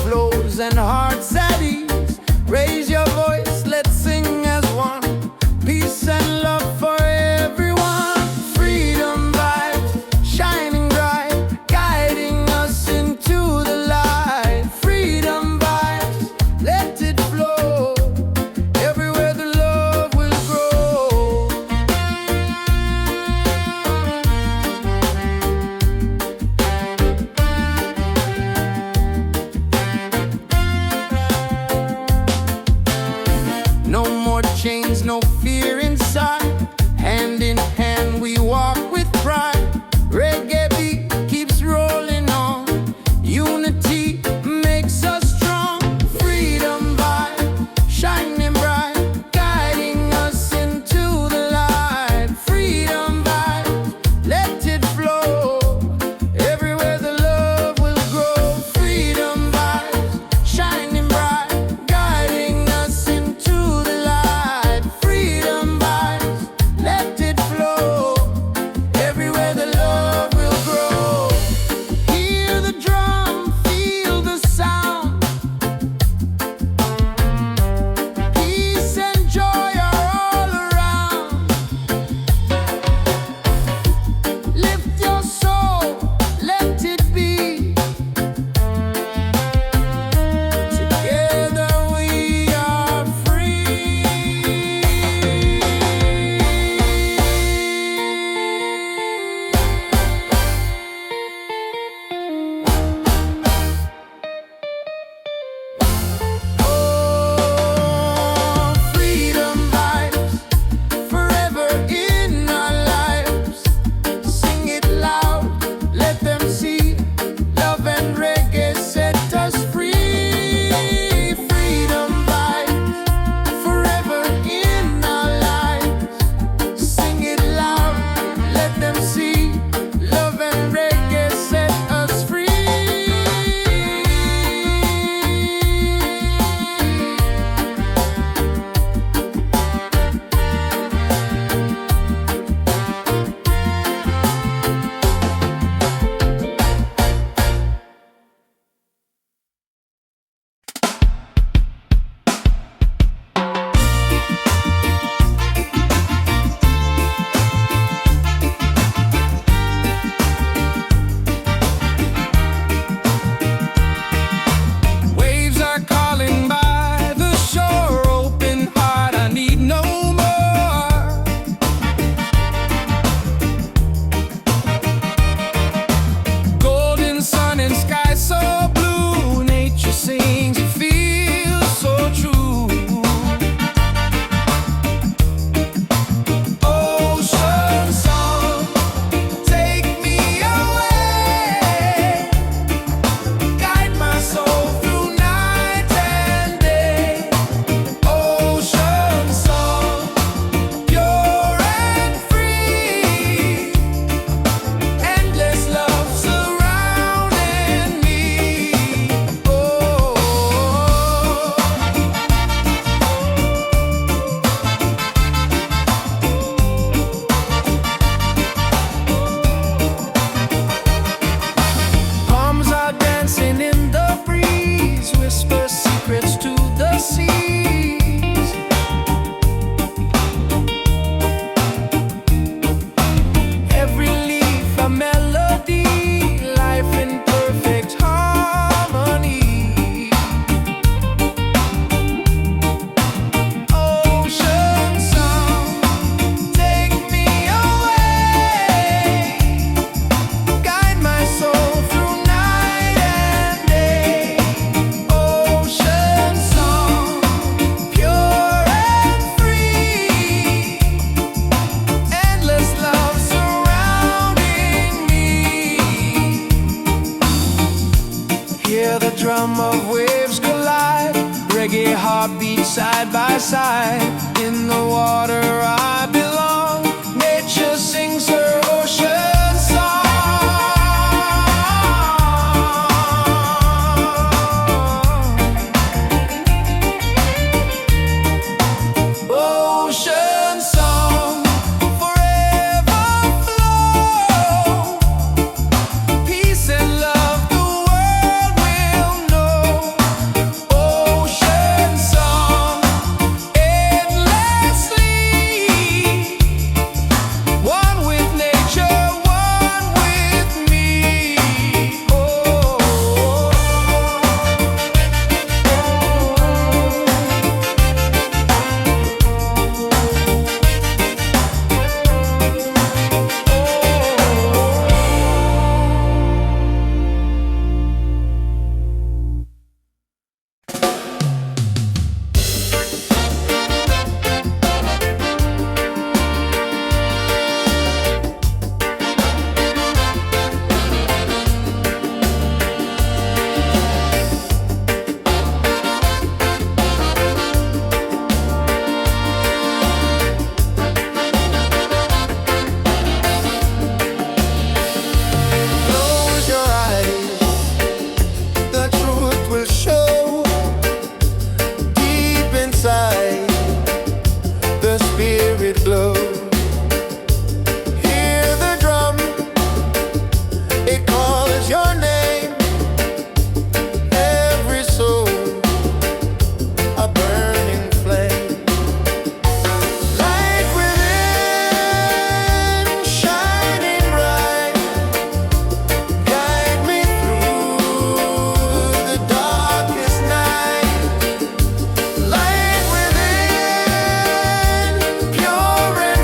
flows and hearts at ease. Raise your voice, let's sing as one. Peace and love for everyone. Freedom vibes, shining bright, guiding us into the light. Freedom vibes, let it flow. Everywhere the love will grow. No more chains, no fear inside. Hand in hand we walk with pride. Reggae beat keeps rolling on. Unity makes us strong. Freedom vibe, shining bright, guiding us into the light. Freedom vibe, let it flow. Everywhere the love will grow. Freedom vibes, shining bright, guiding us into the light. Freedom vibes, let it flow. Everywhere the love will grow. Hear the drum, feel the sound. Peace and joy are all around. Lift your soul, let it be. Together we are free. Oh, freedom vibes, forever in our lives. Sing it loud, let them see. Love and reggae set us free. Freedom vibes, forever in our lives. Sing it loud, let them see. Love and reggae set us free. Waves are calling by the shore. Open heart, I need no more. Golden sun and sky so blue. Nature sings, it feels so true. Ocean song, take me away. Guide my soul through night and day. Ocean song, pure and free. Endless love surrounding me. Oh. Palms are dancing in the breeze. Whisper secrets to the seas. Every leaf a melody. Life in perfect harmony. Ocean song, take me away. Guide my soul through night and day. Ocean song, pure and free. Endless love surrounding me. Hear the drum of waves collide. Reggae heartbeat side by side. In the water I belong. Nature sings her ocean song. Ocean song, forever flow. Peace and love the world will know. spirit glow. Hear the drum, it calls your name. Every soul a burning flame. Light within, shining bright, guide me through the darkest night. Light within, pure and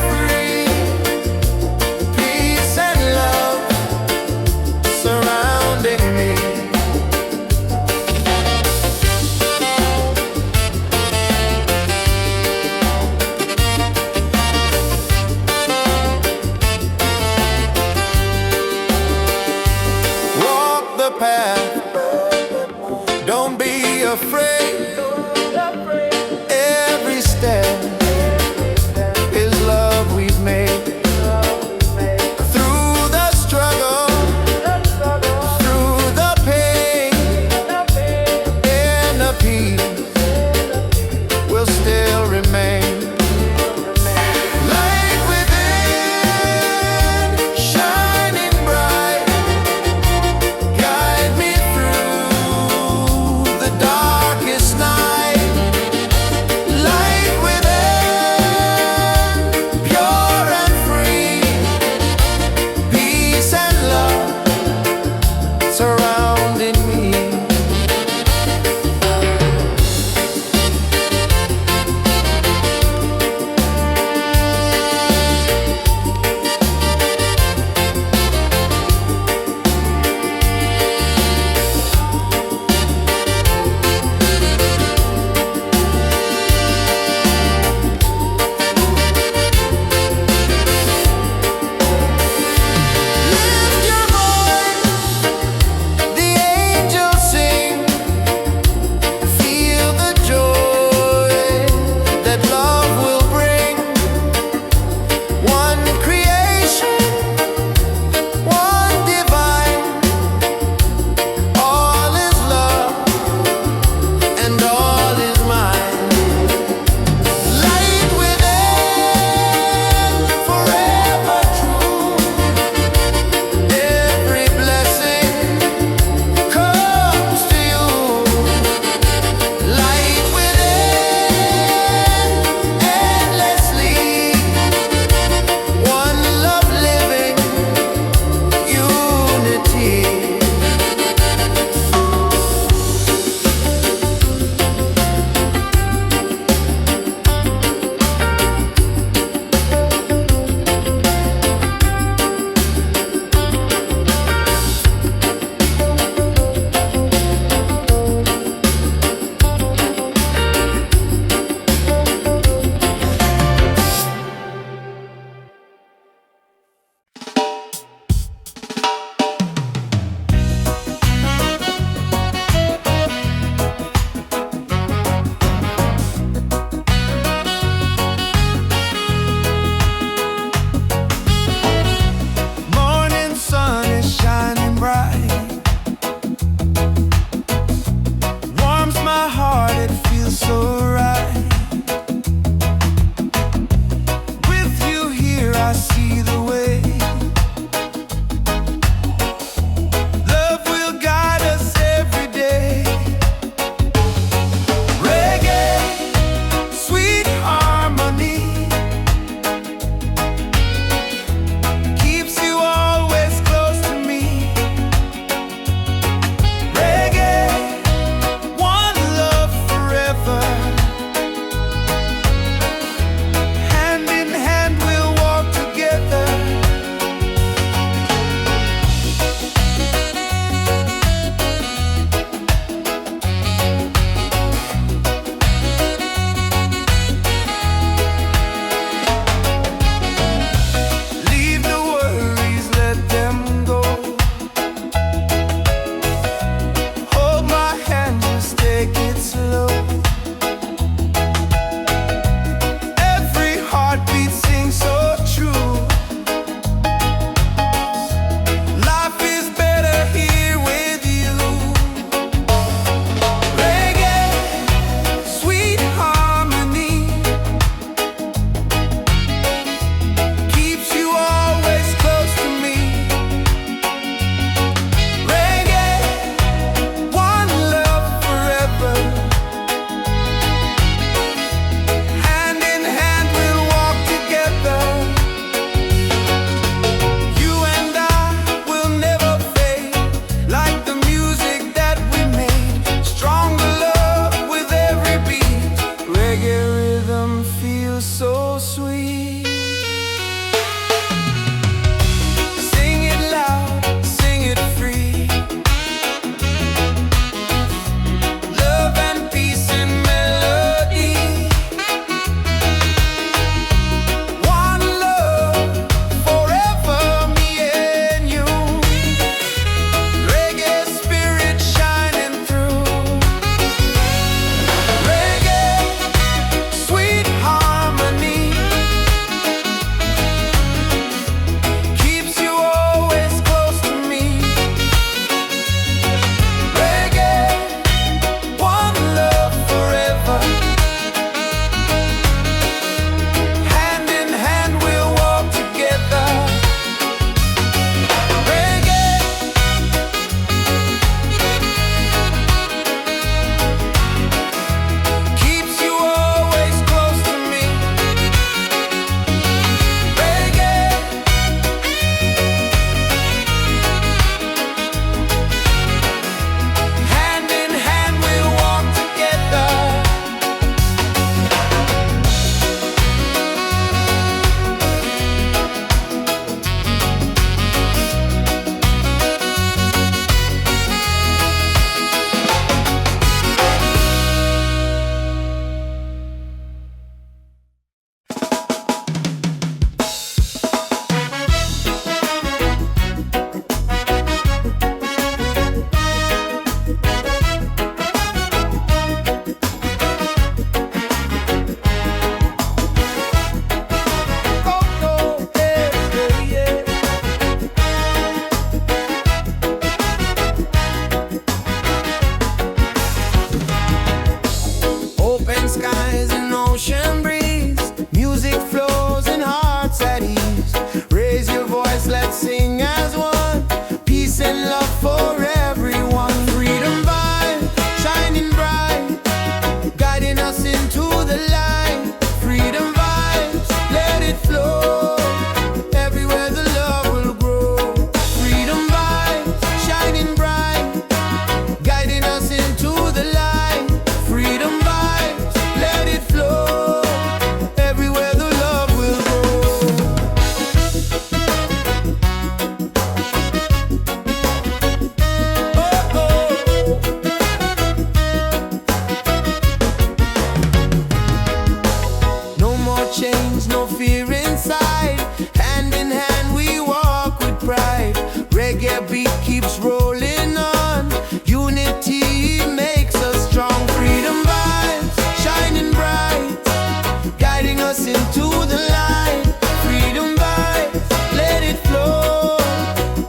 into the light. Freedom vibes, let it flow.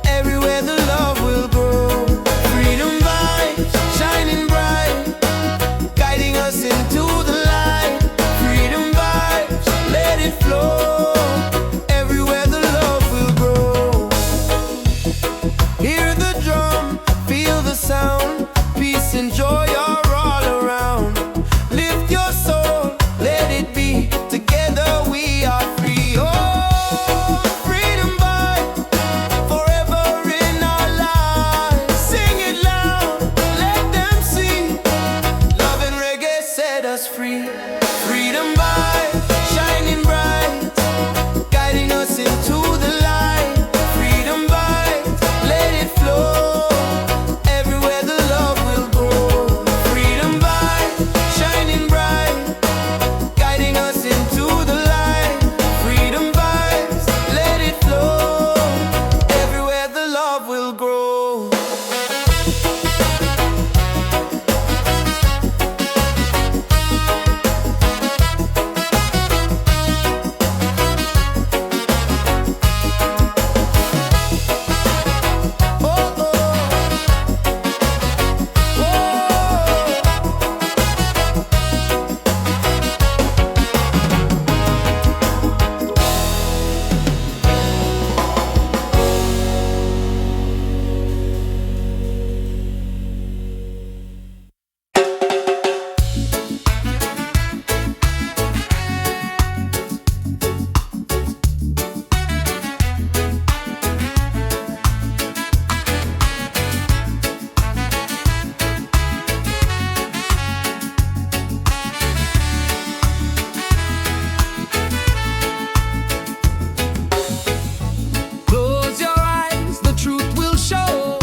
Everywhere the love will grow. Freedom vibes, shining bright, guiding us into the light. Freedom vibes, let it flow. Everywhere the love will grow. Hear the drum, feel the sound. Peace and joy are all around. Lift your soul, let it be. Together we are free. Oh, freedom vibe, forever in our lives. Sing it loud, let them see. Love and reggae set us free. Freedom vibe, shining bright, guiding us into the light. Freedom vibe, let it flow. Everywhere the love will grow. Freedom vibe, shining bright, guiding us into the light. Freedom vibes, let it flow. Everywhere the love will grow. Oh, oh, close your eyes, the truth will show.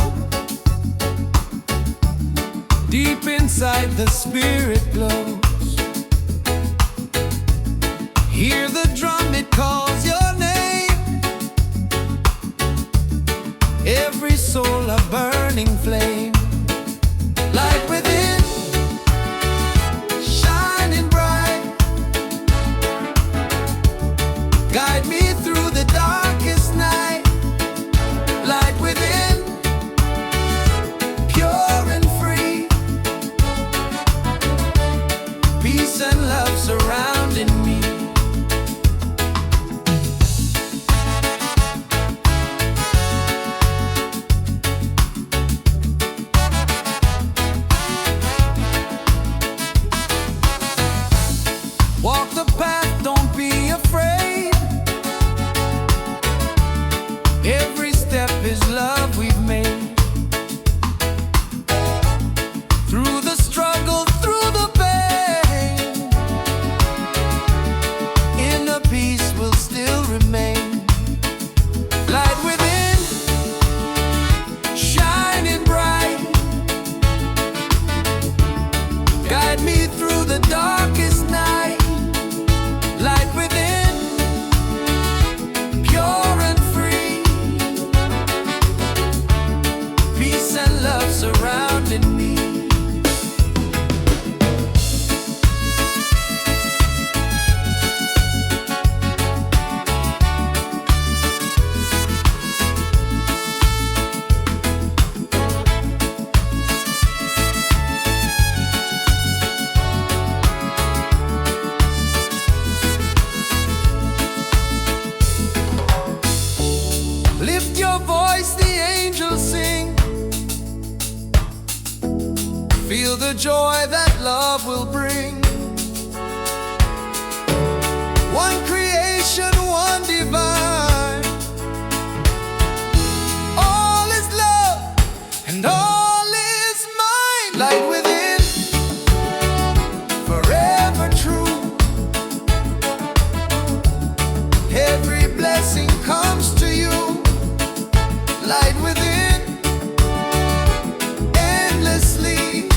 Deep inside the spirit glows. Hear the drum, it calls your name. Every soul a burning flame. Light within, shining bright. Guide me through the darkest night. Light within, pure and free. Peace and love surrounding me. Walk the path, don't be afraid. Every step is love we've made. Through the struggle, through the pain, inner peace will still remain. Light within, shining bright. Guide me through the darkest night. Light within, pure and free. Peace and love surrounding me. Lift your voice, the angels sing. Feel the joy that love will bring. One creation, one divine. All is love and all is mine. Light within, forever true. Every blessing comes to you. Light within, endlessly.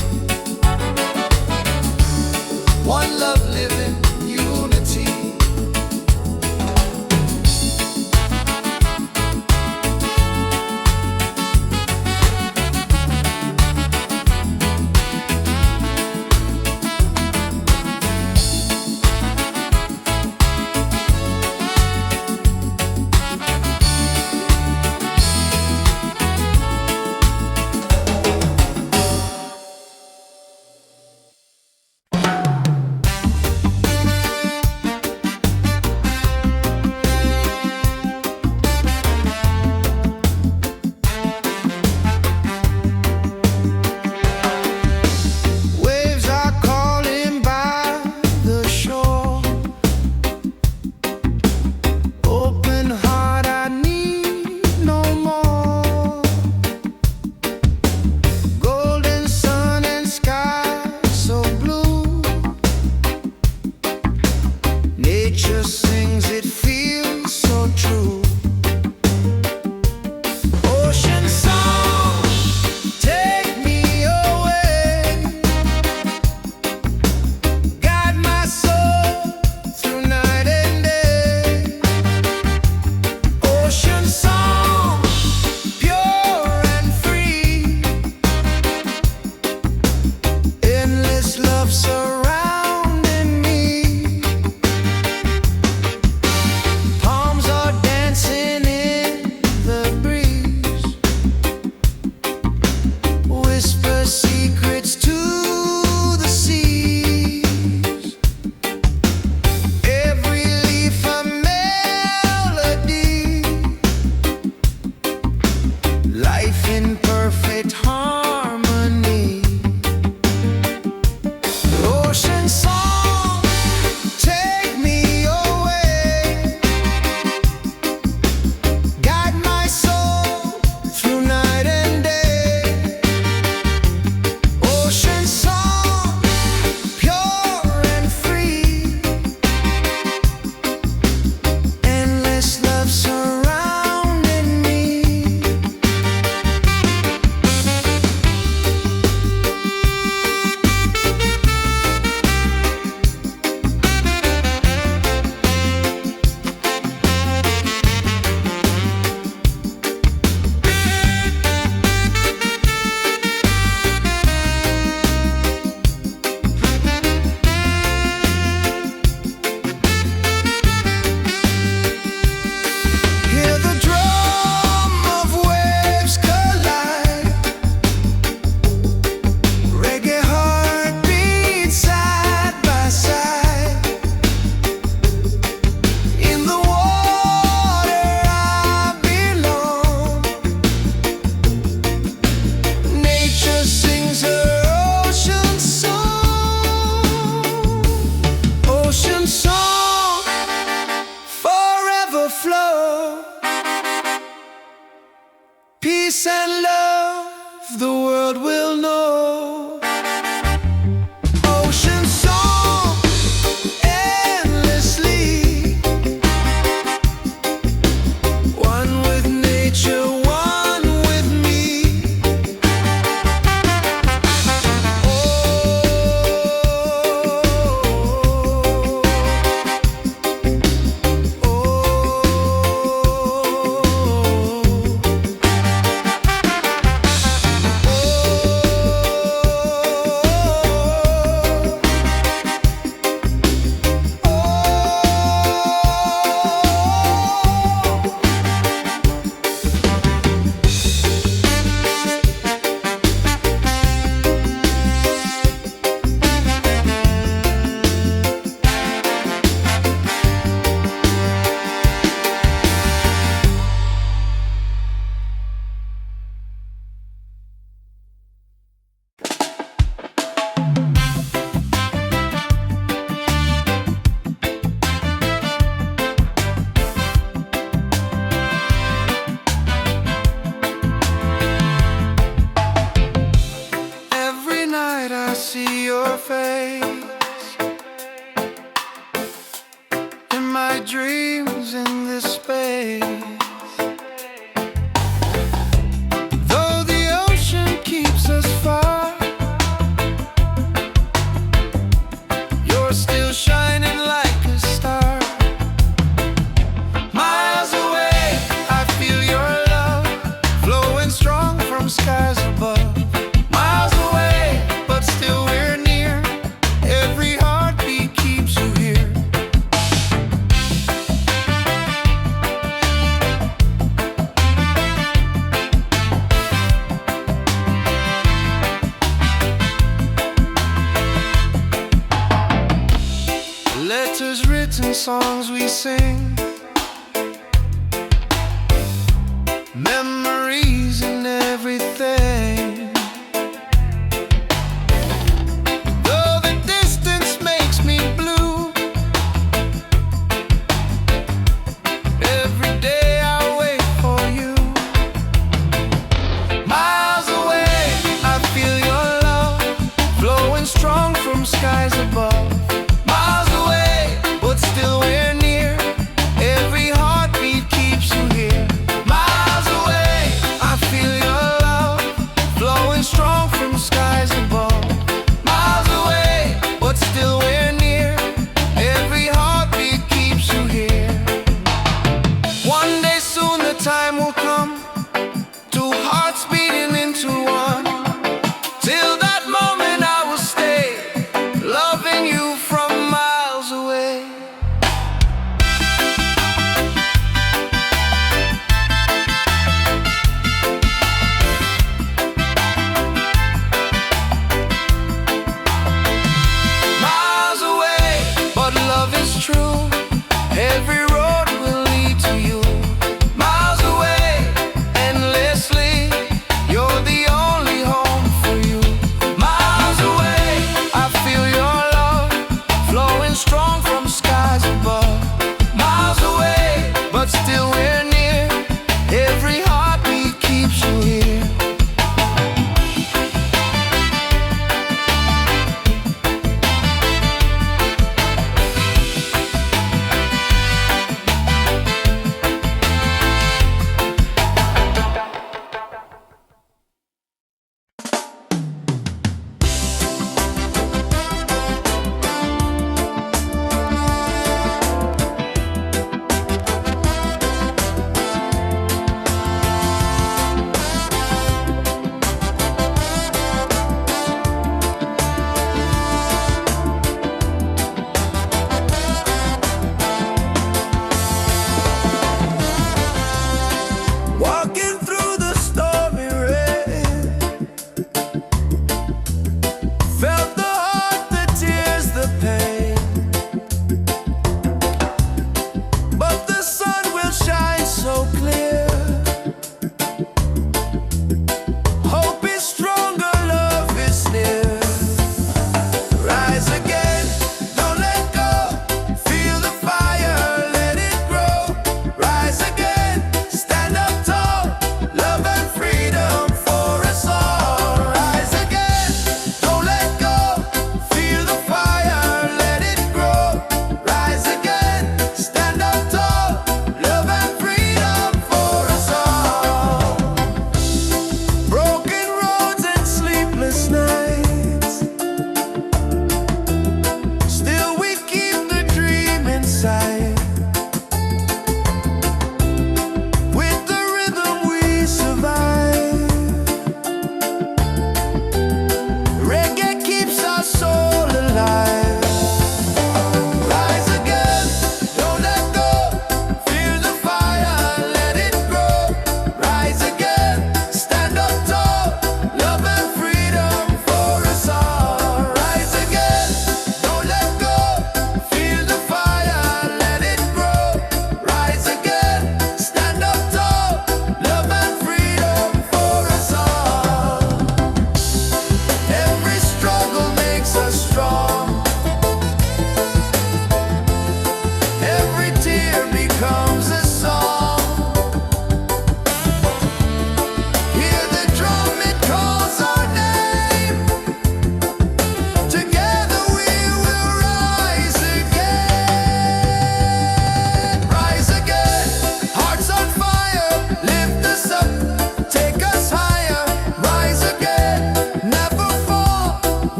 peace and love the world will know. Ocean song endlessly, one with nature, one with me. I see your face in my dreams in this space. Though the ocean keeps us far, you're still shining like a star. Miles away, I feel your love flowing strong from skies above. Letters written, songs we sing, memories and everything. Though the distance makes me blue, every day I wait for you. Miles away, I feel your love flowing strong from skies above. Still we're near,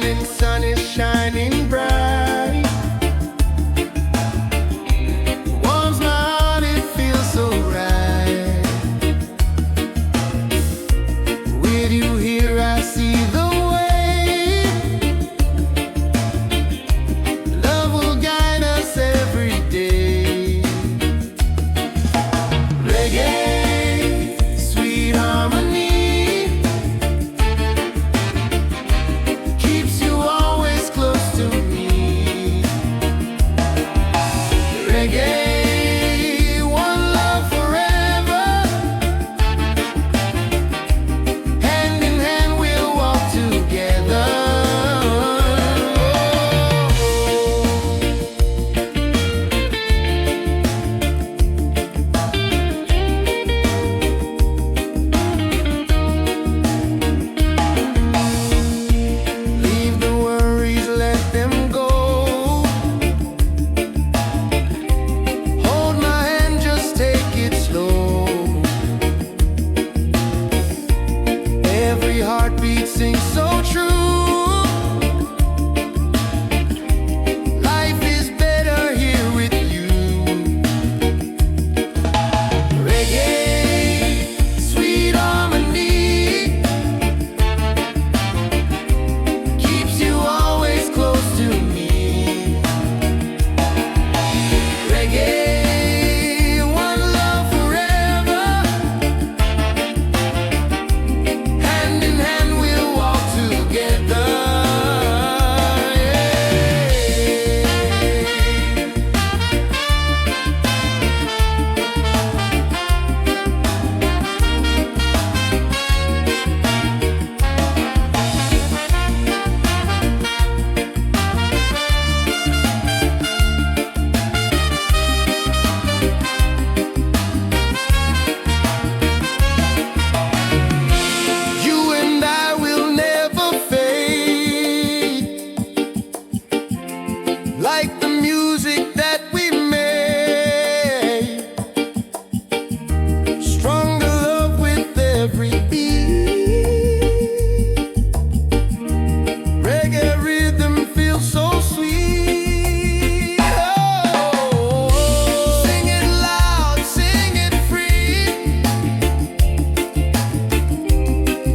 morning sun is shining bright. Warms my heart, it feels so right. With you here, I see the way. Love will guide us every day. Reggae, sweet harmony, keeps you always close to me. Reggae, one love forever. Hand in hand we'll walk together. Leave the worries, let them go. Hold my hand, just take it slow. Every heartbeat sings so true. Life is better here with you. Reggae, sweet harmony, keeps you always close to me. Reggae, one love forever. Hand in hand we'll walk together. You and I will never fade, like the music that we made. Stronger love with every beat. Reggae rhythm feels so sweet. Oh, sing it loud, sing it free.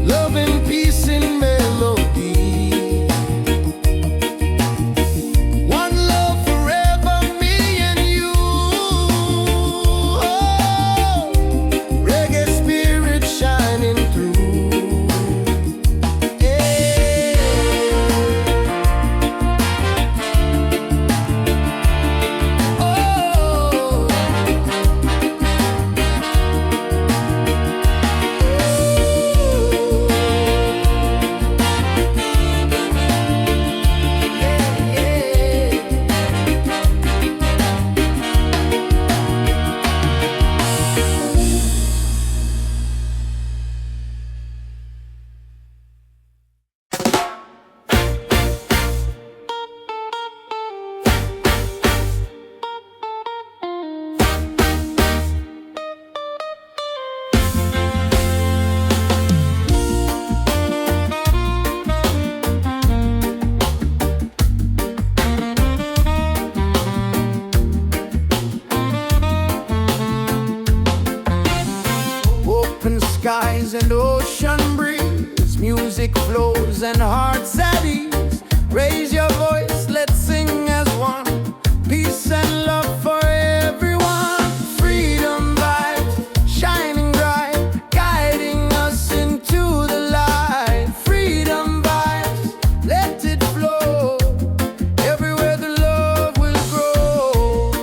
Love and peace in melody. One love forever, me and you. Oh, reggae spirit shining through. Yeah. Oh. Open skies and ocean breeze, music flows and hearts at ease. Raise your voice, let's sing as one. Peace and love for everyone. Freedom vibes, shining bright, guiding us into the light. Freedom vibes, let it flow. Everywhere the love will grow.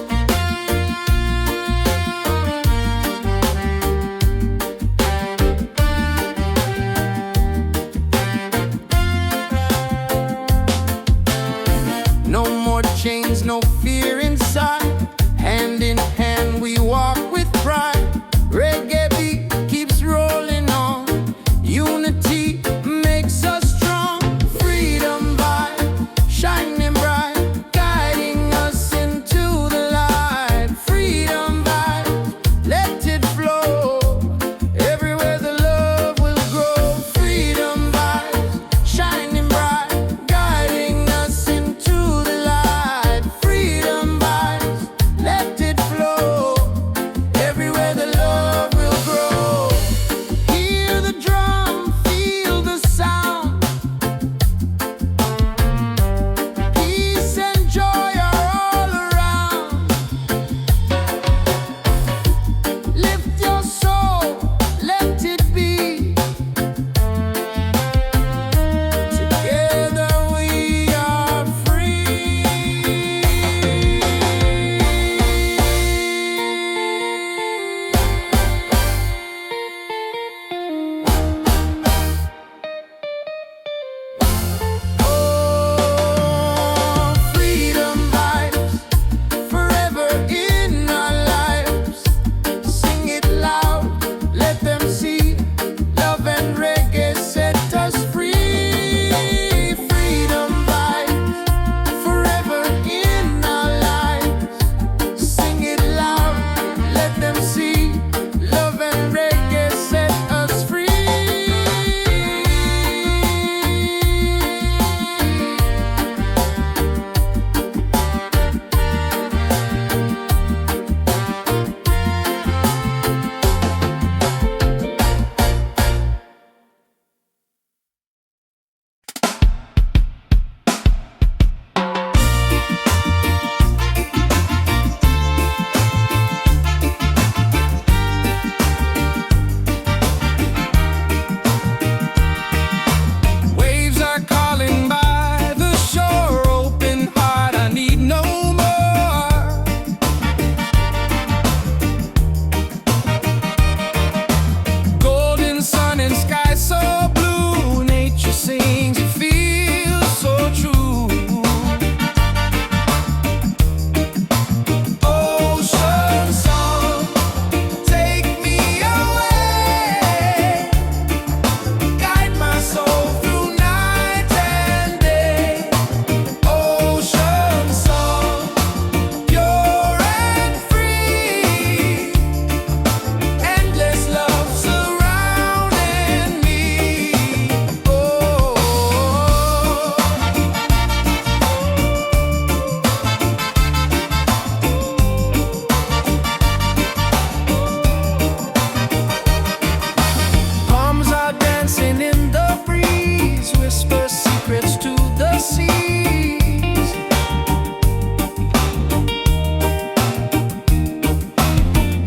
breeze whispers secrets to the seas.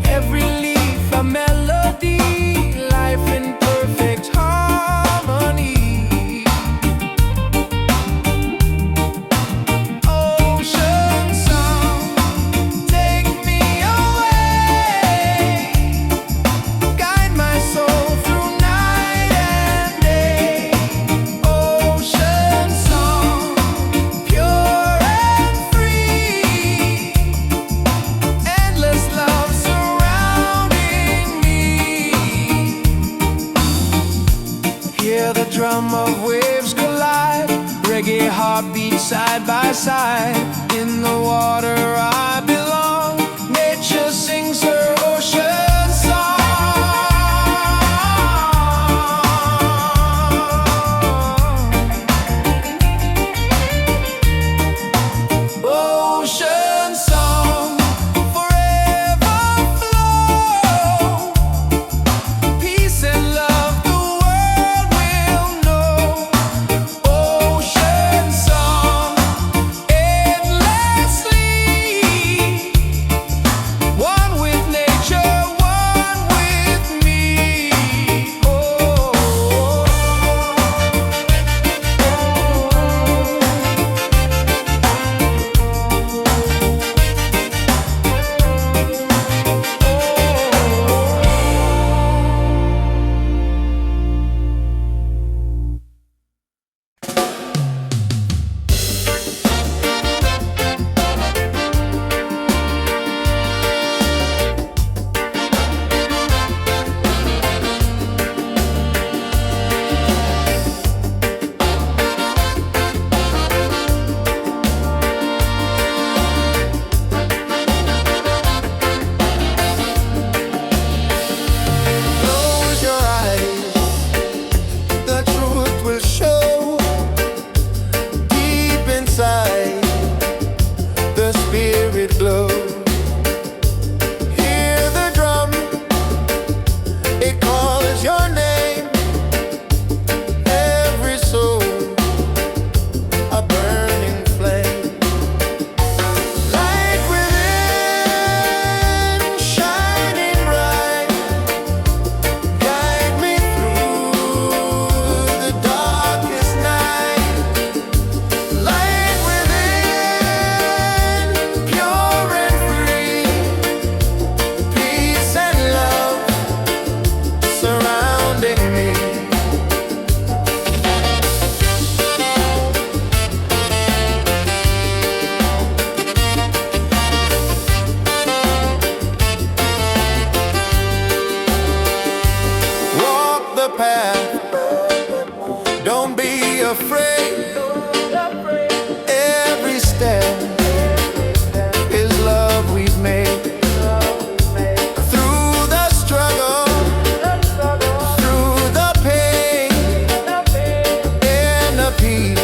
Every leaf a melody, life in perfect harmony. Ocean song, take me away, guide my soul through night and day. Ocean song, pure and free, endless love surrounding me. Hear the drum of waves collide, reggae heartbeat side by side. In the water I belong, nature sings her ocean song. Ocean song, forever flow, peace and love the world will know. Ocean song, endlessly, one with nature, one with me. Oh. Close your eyes, the truth will show. Deep inside, the spirit glows. Hear the drum, it calls your name. Every soul, a burning flame. Light within, shining bright, guide me through the darkest night. Light within, pure and free, peace and love surrounding me. Walk the path, don't be afraid. Every step is love we've made. Through the struggle, through the pain, inner peace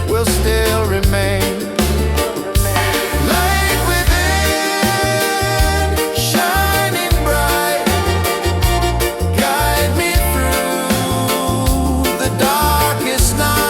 will still remain. Light within, shining bright, guide me through the darkest night.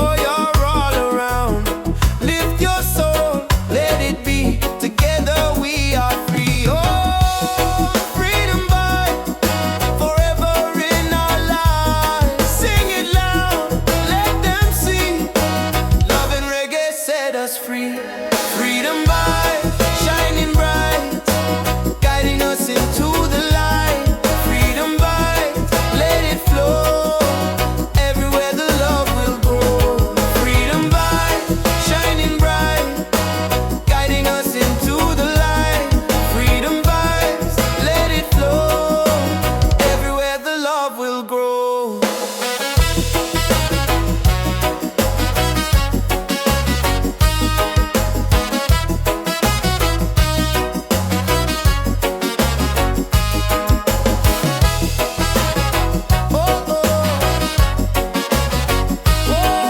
joy are all around. Lift your soul, let it be. Together we are free. Oh, freedom vibe, forever in our lives. Sing it loud, let them see. Love and reggae set us free. Freedom vibe, shining bright, guiding us into the light. Freedom vibe, let it flow. Everywhere the love will grow. Freedom vibe, shining bright, guiding us into the light. Freedom vibes, let it flow. Everywhere the love will grow. Oh, oh,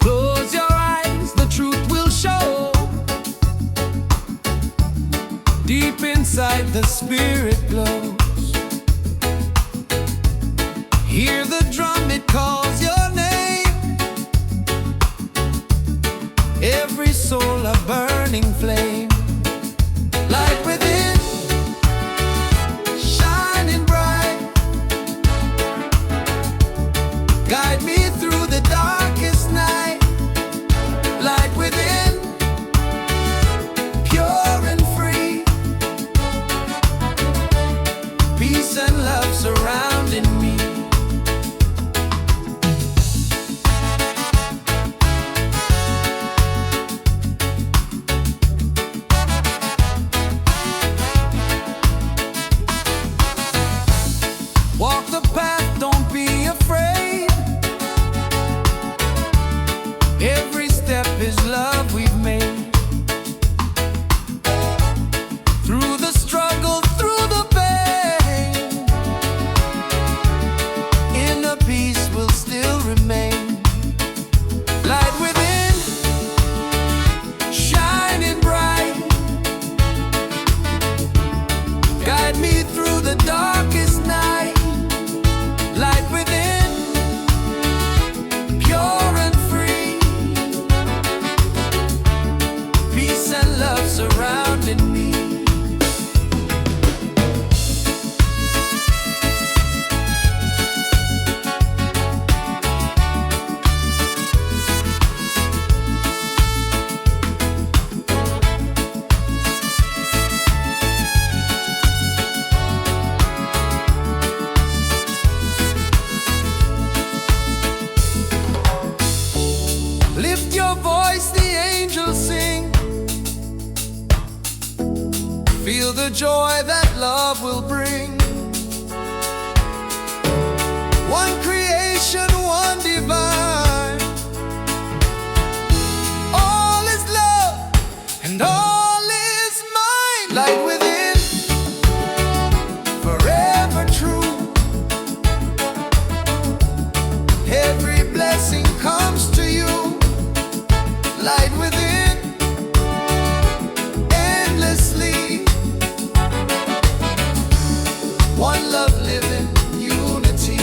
close your eyes, the truth will show. Deep inside the spirit glows. Hear the drum, it calls your name. Every soul a burning flame. Light within, shining bright. Guide me through the darkest night. Light within, pure and free. Peace and love surrounding me. Walk the path, don't be afraid. Every step is love we've made. Through the struggle, through the pain, inner peace will still remain. Light within, shining bright. Guide me through the darkest night. Light within, pure and free. Peace and love surrounding me. Lift your voice, the angels sing. Feel the joy that love will bring. One creation, one divine. All is love and all is mine. Light within, forever true. Every blessing comes to you. Light within, endlessly. One love living, unity.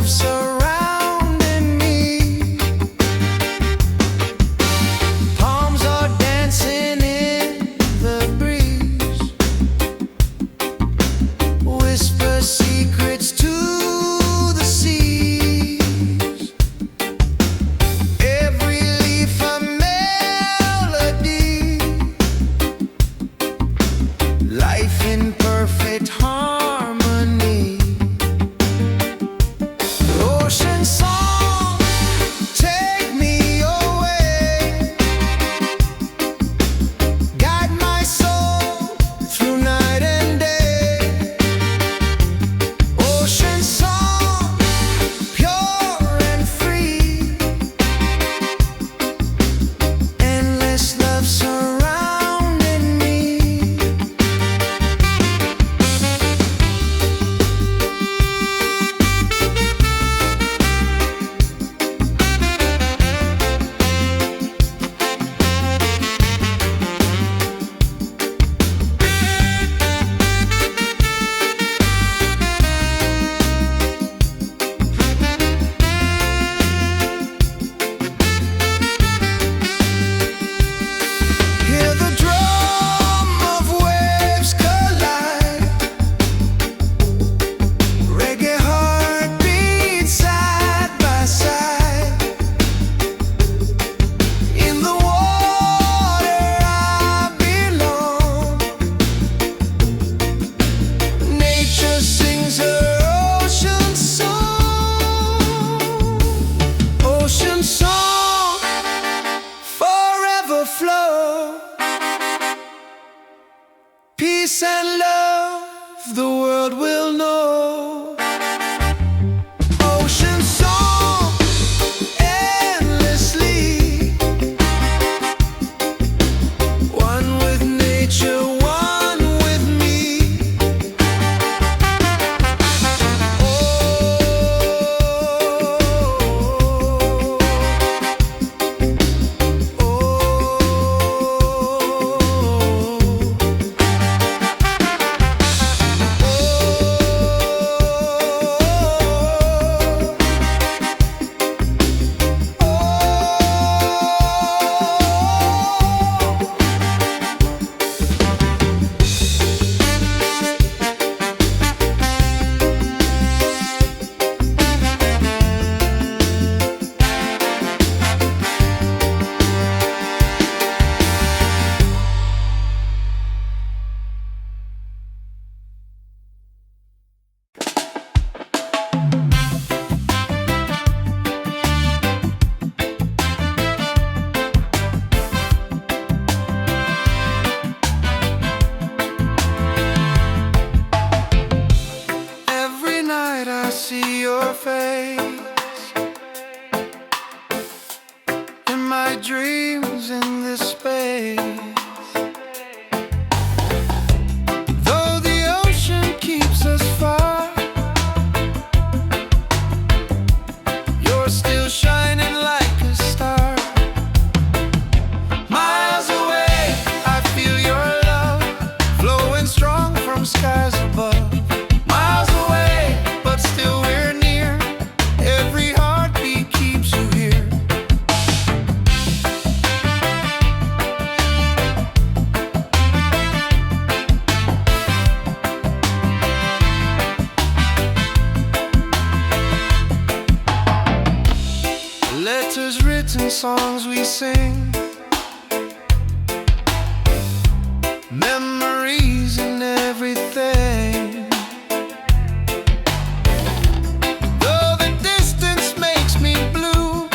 surrounding me. Palms are dancing in the breeze. Whisper secrets to the seas. Every leaf a melody. Life in perfect harmony. Ocean song, take me away. Guide my soul through night and day. Ocean song, pure and free. Endless love surrounding me. Hear the drum of waves collide. Reggae heartbeats side by side. In the water I belong. Nature sings her ocean song. Ocean song, forever flow. Peace and love the world will know. Ocean song, endlessly. One with nature, one with me. Every night I see your face in my dreams in this space. Though the ocean keeps us far, you're still shining like a star. Miles away, I feel your love flowing strong from skies above. Miles away, but still we're near. Every heartbeat keeps you here. Letters written, songs we sing. Memories and everything. Though the distance makes me blue,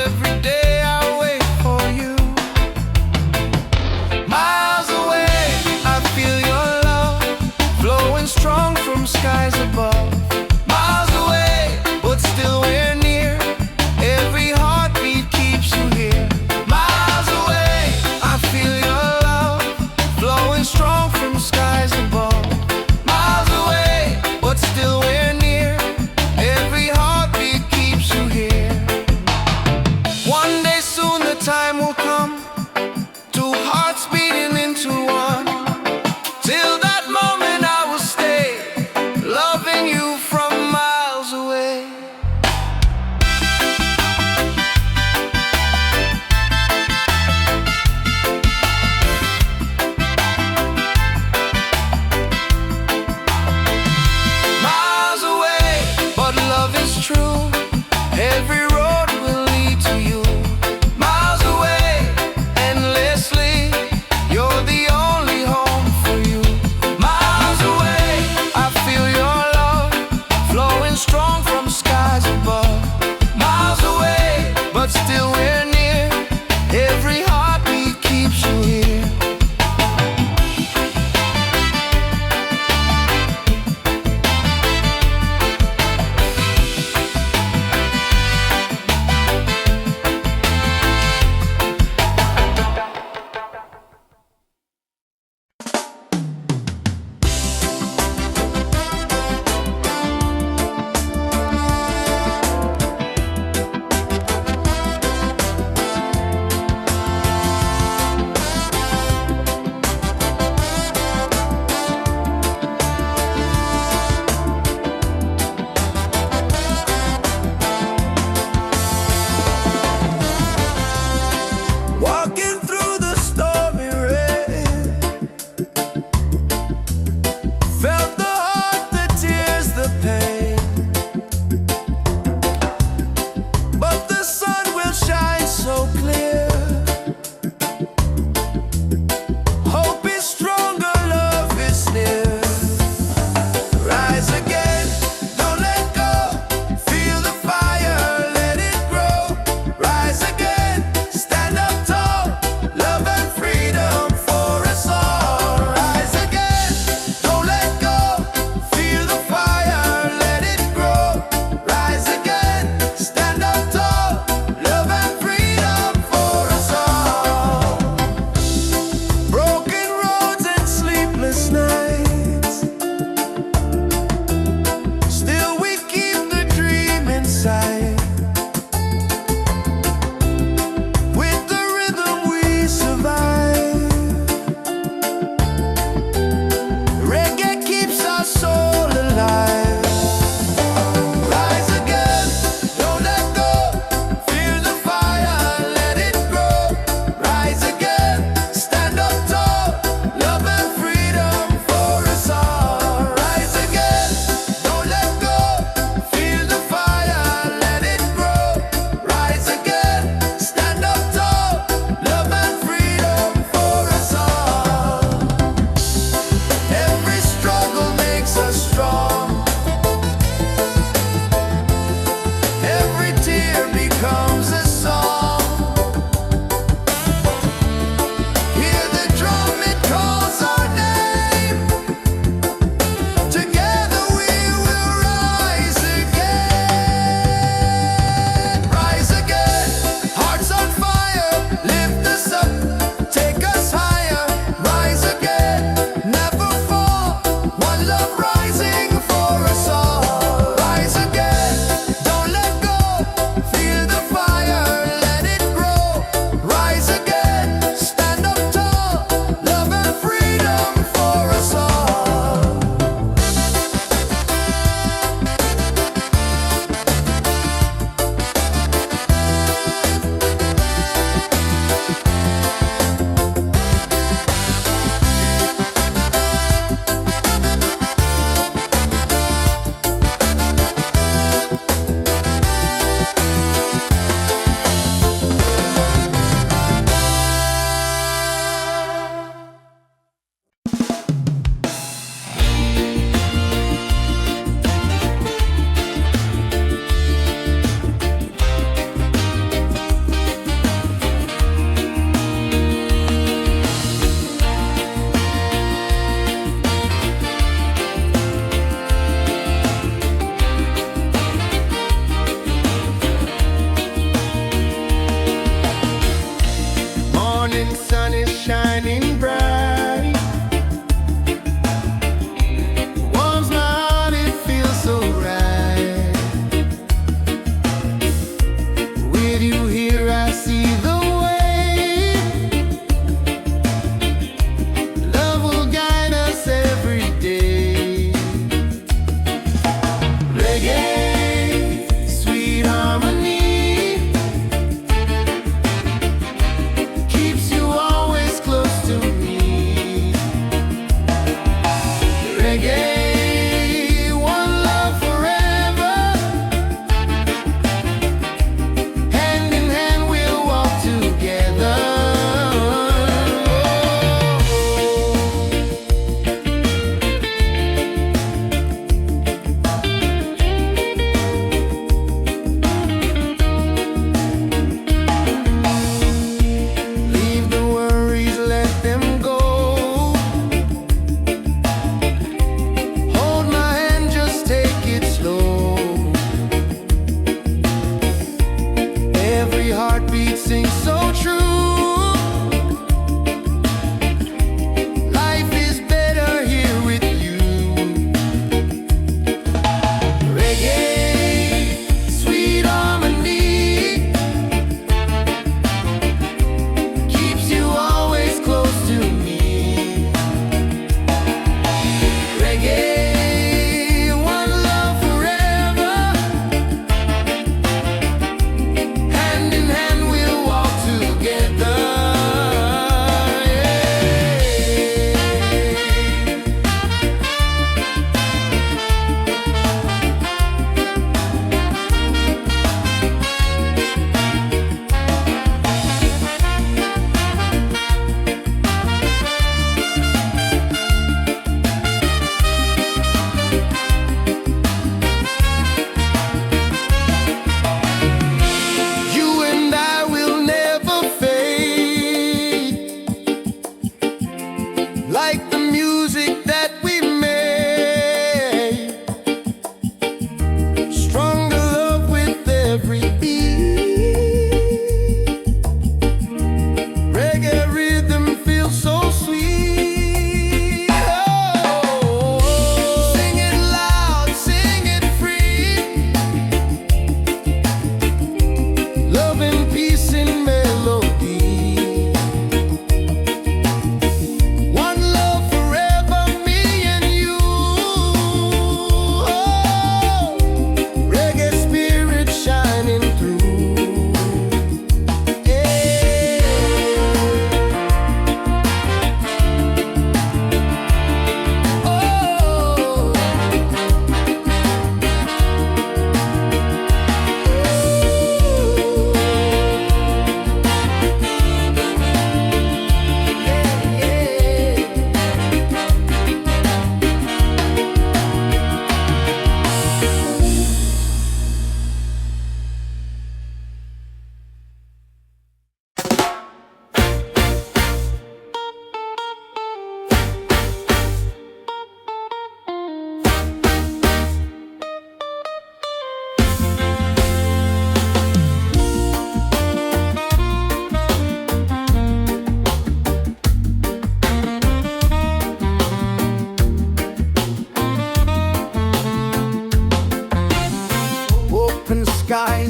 every day I wait for you. Miles away, I feel your love flowing strong from skies above. Miles away, but still we're near.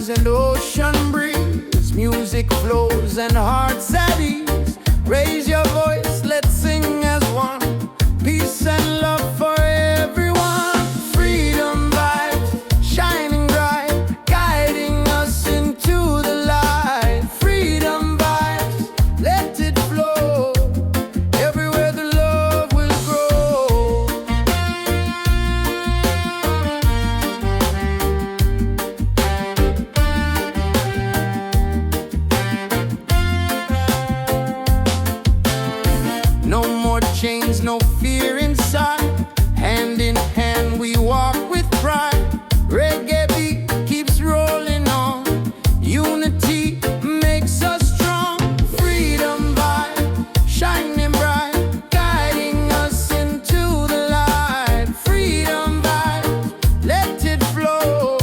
breeze and ocean breeze. Music flows and hearts at ease. Raise your voice, let's sing as one. Peace and love for everyone. Freedom vibes, shining bright, guiding us into the light. Freedom vibes, let it flow. Everywhere the love will grow. No more chains, no fear inside. Hand in hand we walk with pride. Reggae beat keeps rolling on. Unity makes us strong. Freedom vibe, shining bright, guiding us into the light. Freedom vibe, let it flow.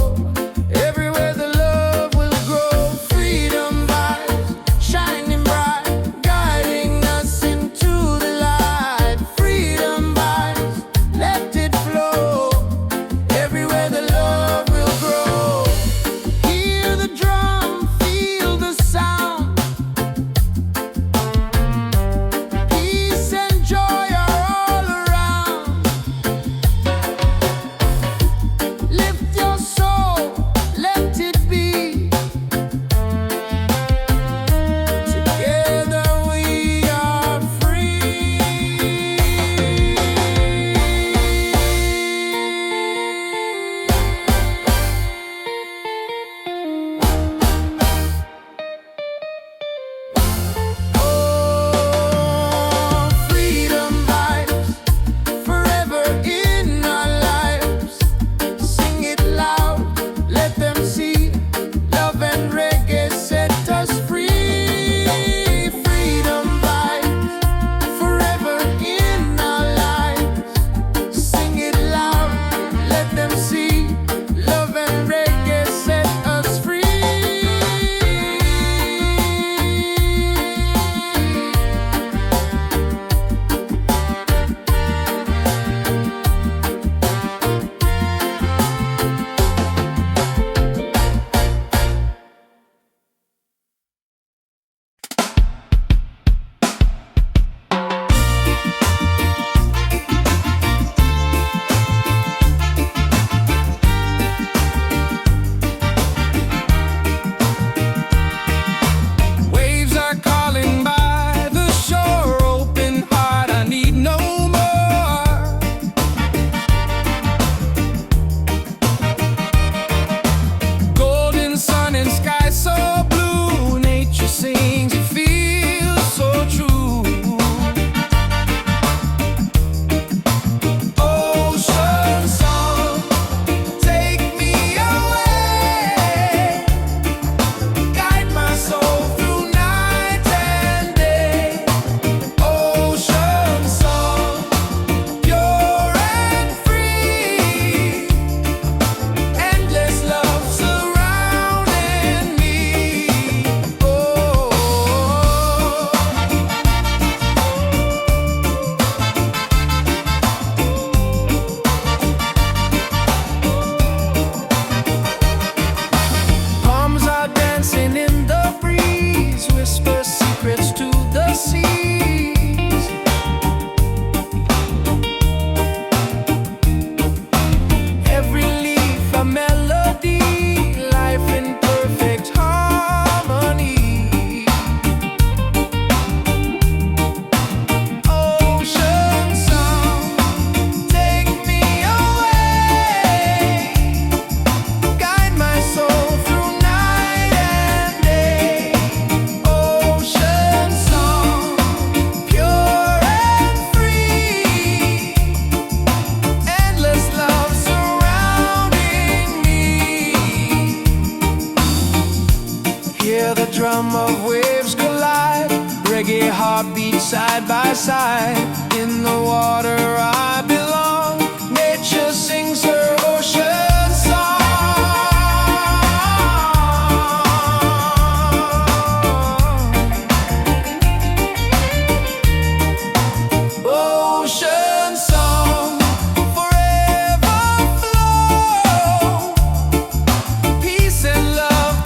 Everywhere the love will grow. Freedom vibes, shining bright, guiding us into the light. Freedom vibes, let it flow. Everywhere the love will grow. Hear the drum, feel the sound. Peace and joy are all around. Lift your soul, let it be. Together we are free. Oh, freedom vibes, forever in our lives. Sing it loud, let them see. Love and reggae set us free. Freedom vibes, forever in our lives. Sing it loud, let them see. Love and reggae set us free. Waves are calling by the shore. Open heart, I need no more. Golden sun and sky so blue. Nature sings, it feels so true. Ocean song, take me away. Guide my soul through night and day. Ocean song, pure and free. Endless love surrounding me. Oh. Palms are dancing in the breeze. Whisper secrets to the seas. Every leaf a melody. Life in perfect harmony. Ocean song, take me away. Guide my soul through night and day. Ocean song, pure and free. Endless love surrounding me. Hear the drum of waves collide. Reggae heartbeat side by side. In the water I belong. Nature sings her ocean song. Ocean song, forever flow. Peace and love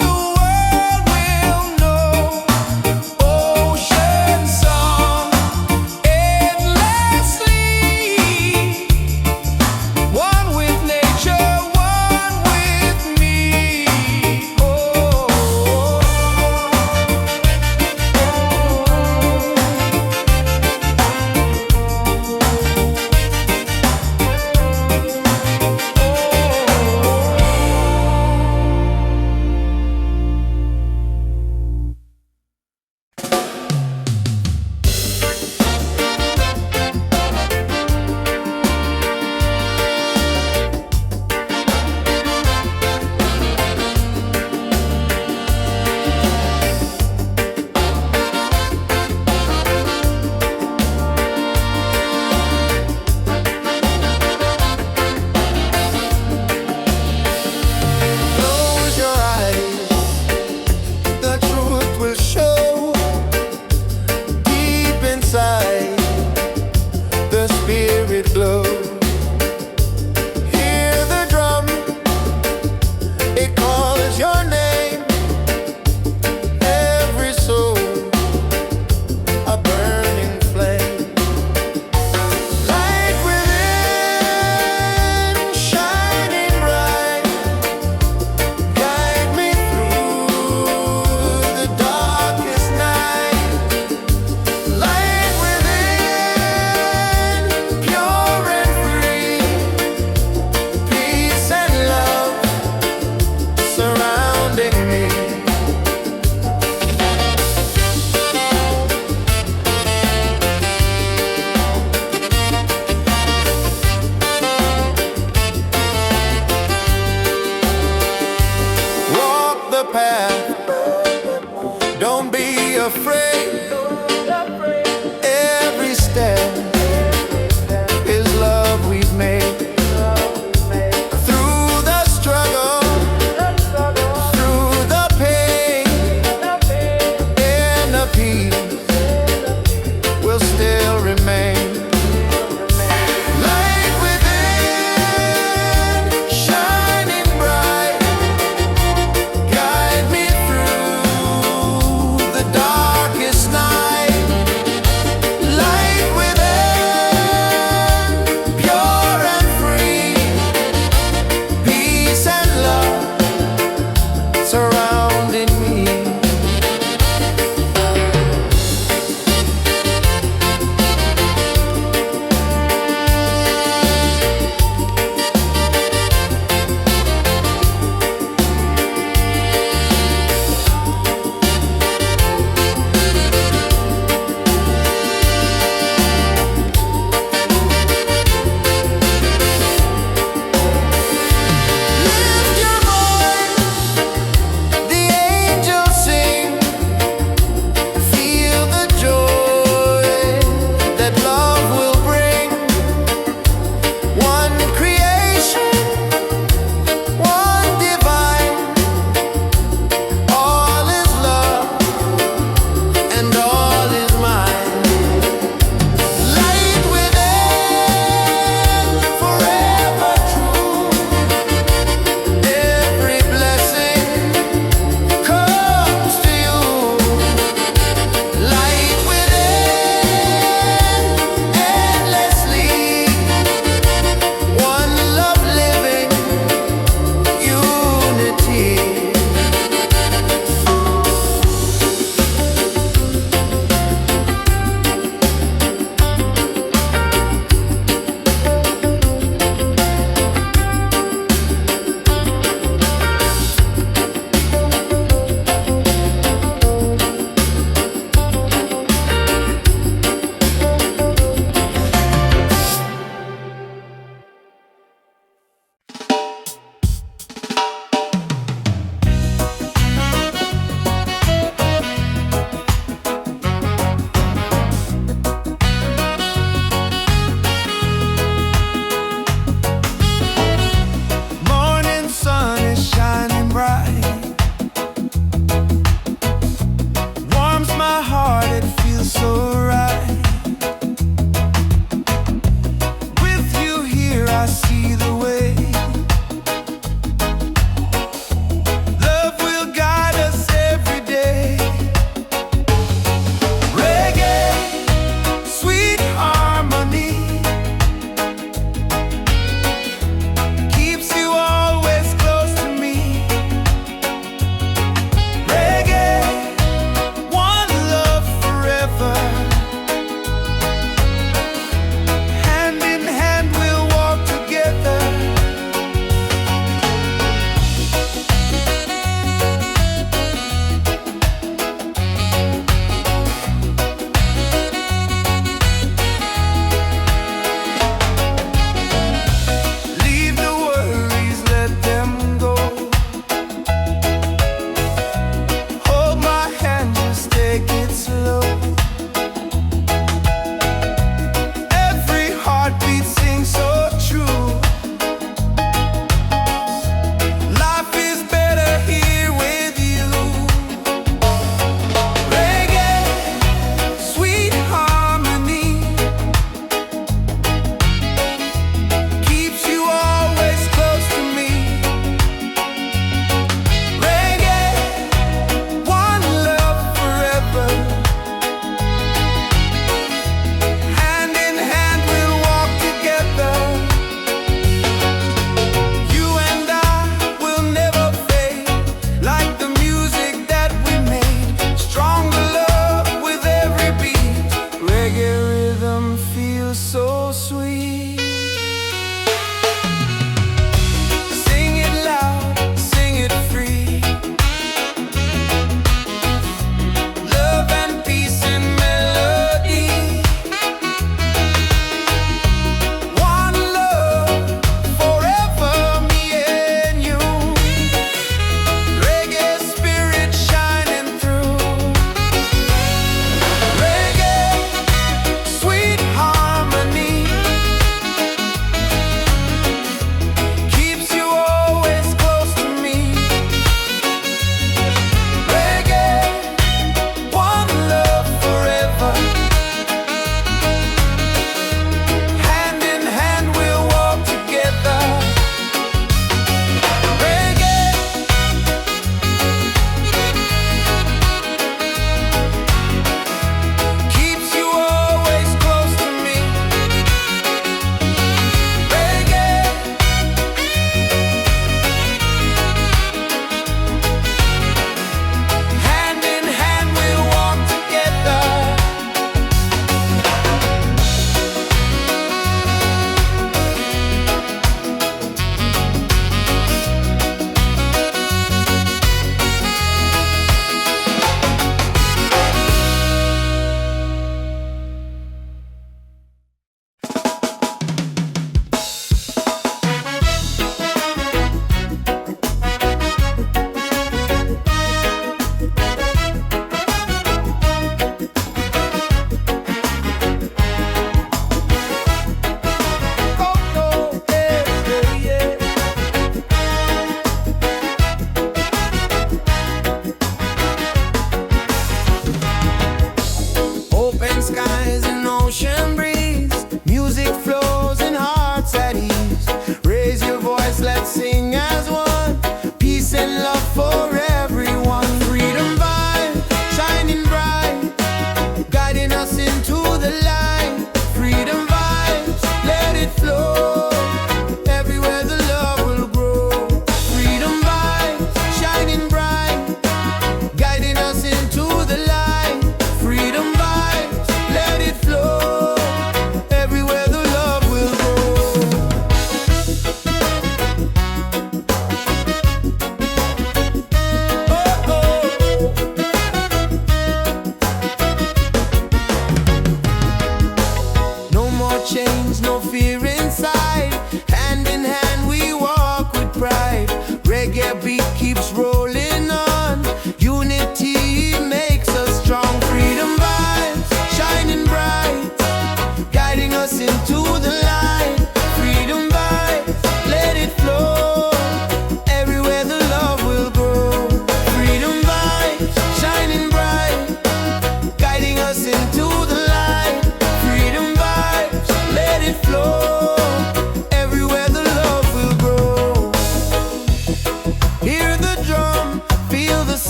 see the way. Love will guide us every day. Reggae, sweet harmony, keeps you always close to me. Reggae, one love forever. Hand in hand we'll walk together.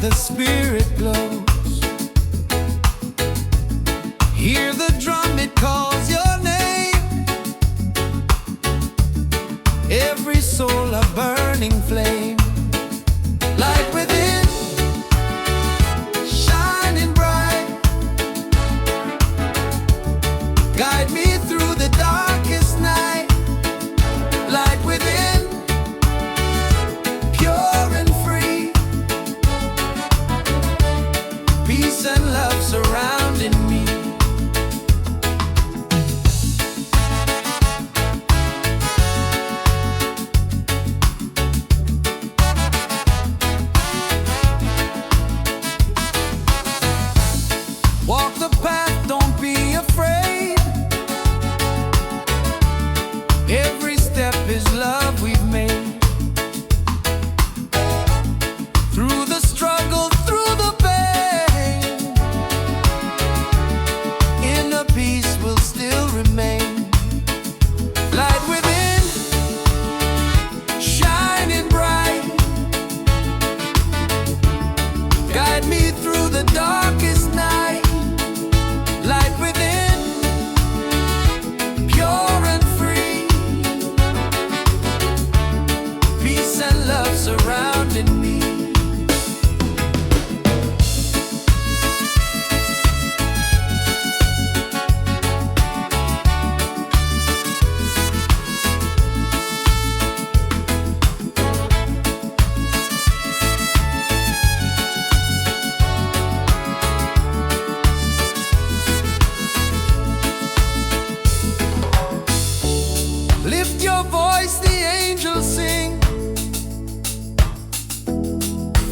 the spirit glows. Hear the drum, it calls your name. Every soul a burning flame. Light within, shining bright. Guide me through the darkest night. Light within, pure and free. Peace and love surrounding me. Walk the path, don't be afraid. Every step is love we've made. Through the struggle, through the pain, inner peace will still remain. Light within, shining bright. Guide me through the darkest night. Light within, pure and free. Peace and love surrounding me. Lift your voice, the angels sing.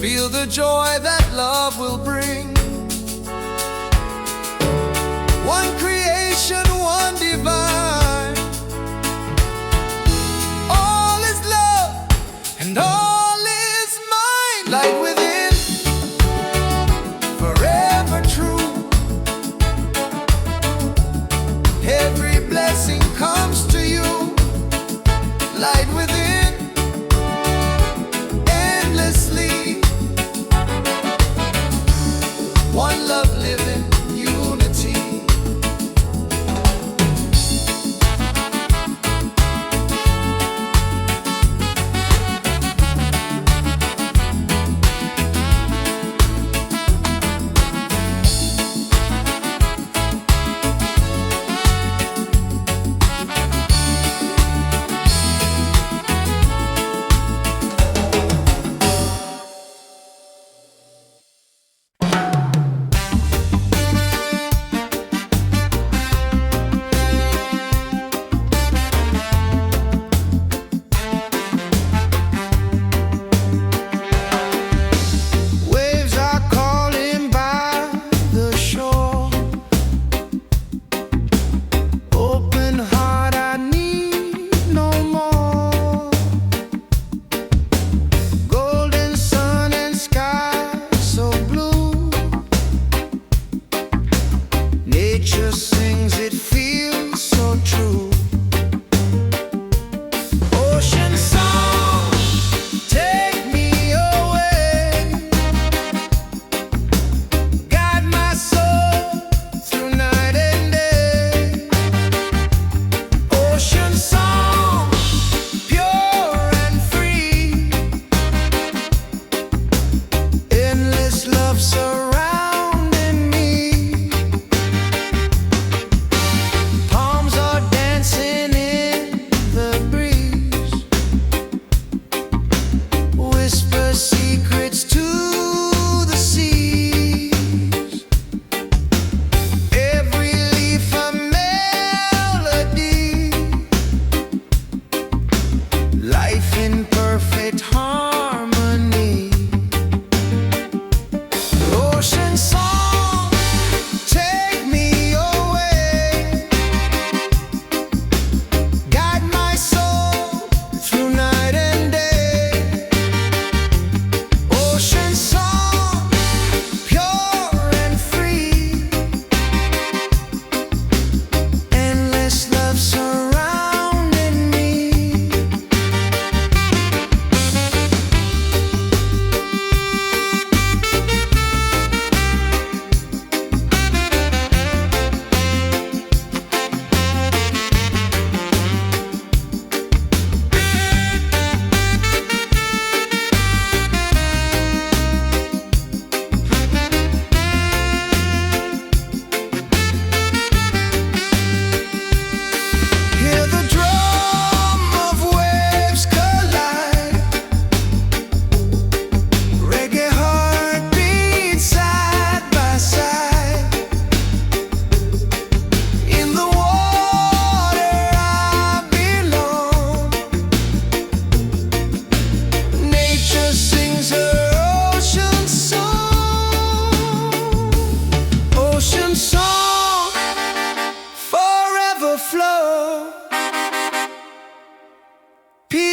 Feel the joy that love will bring. One creation, one divine. All is love and all is mine. Light within, forever true. Every blessing comes to you. Light within, endlessly.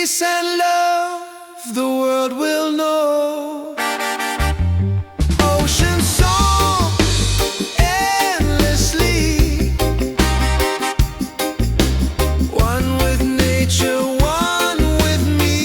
peace and love the world will know. Ocean song endlessly, one with nature, one with me.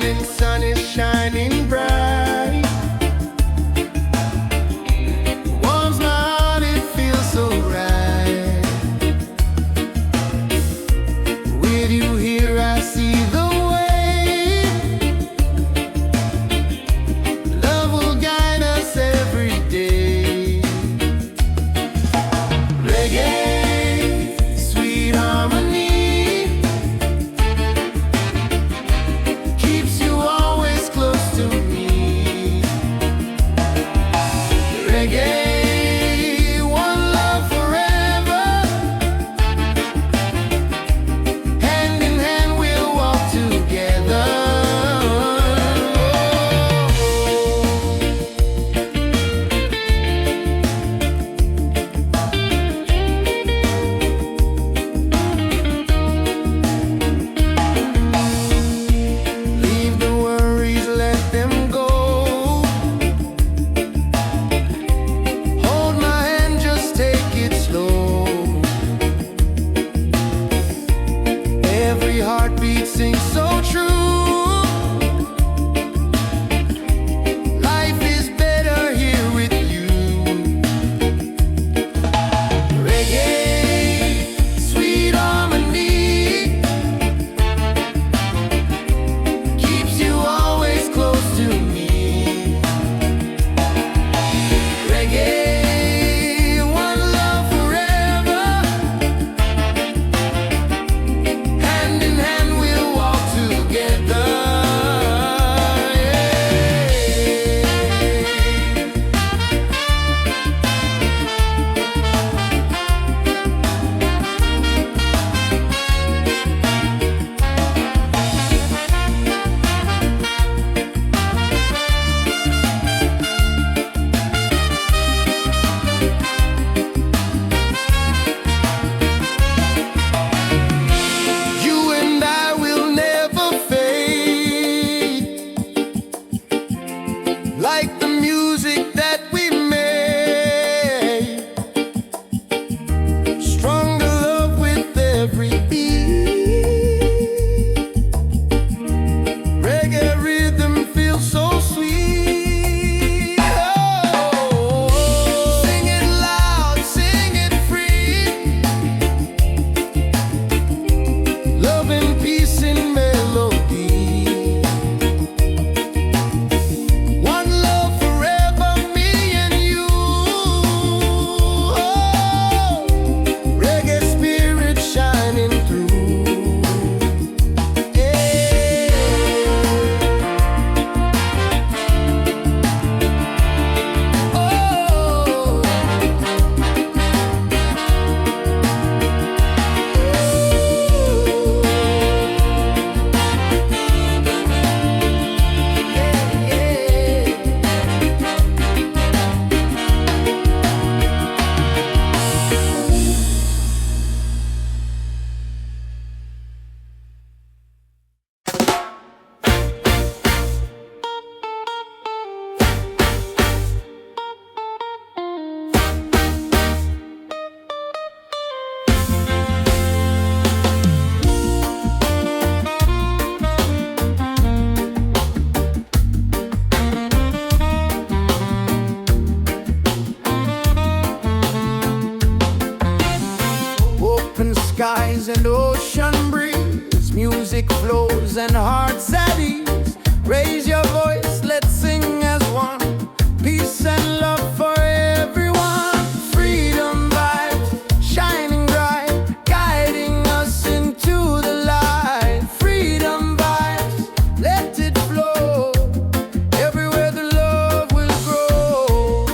morning sun is shining bright. Warms my heart, it feels so right. With you here I see the way. Love will guide us every day. Reggae, sweet harmony, keeps you always close to me. Reggae, one love forever. Hand in hand we'll walk together. Leave the worries, let them go. Hold my hand, just take it slow. Every heartbeat sings so true. Life is better here with you. Reggae, sweet harmony, keeps you always close to me. Reggae, one love forever. Hand in hand we'll walk together. You and I will never fade, like the music that we made. Stronger love with every beat. Reggae rhythm feels so sweet. Oh, sing it loud, sing it free. Love and peace in melody. One love forever, me and you. Oh, reggae spirit shining through. Yeah. Oh. Open skies and ocean breeze, music flows and hearts at ease. Raise your voice, let's sing as one. Peace and love for everyone. Freedom vibes shining bright, guiding us into the light. Freedom vibes, let it flow. Everywhere the love will grow.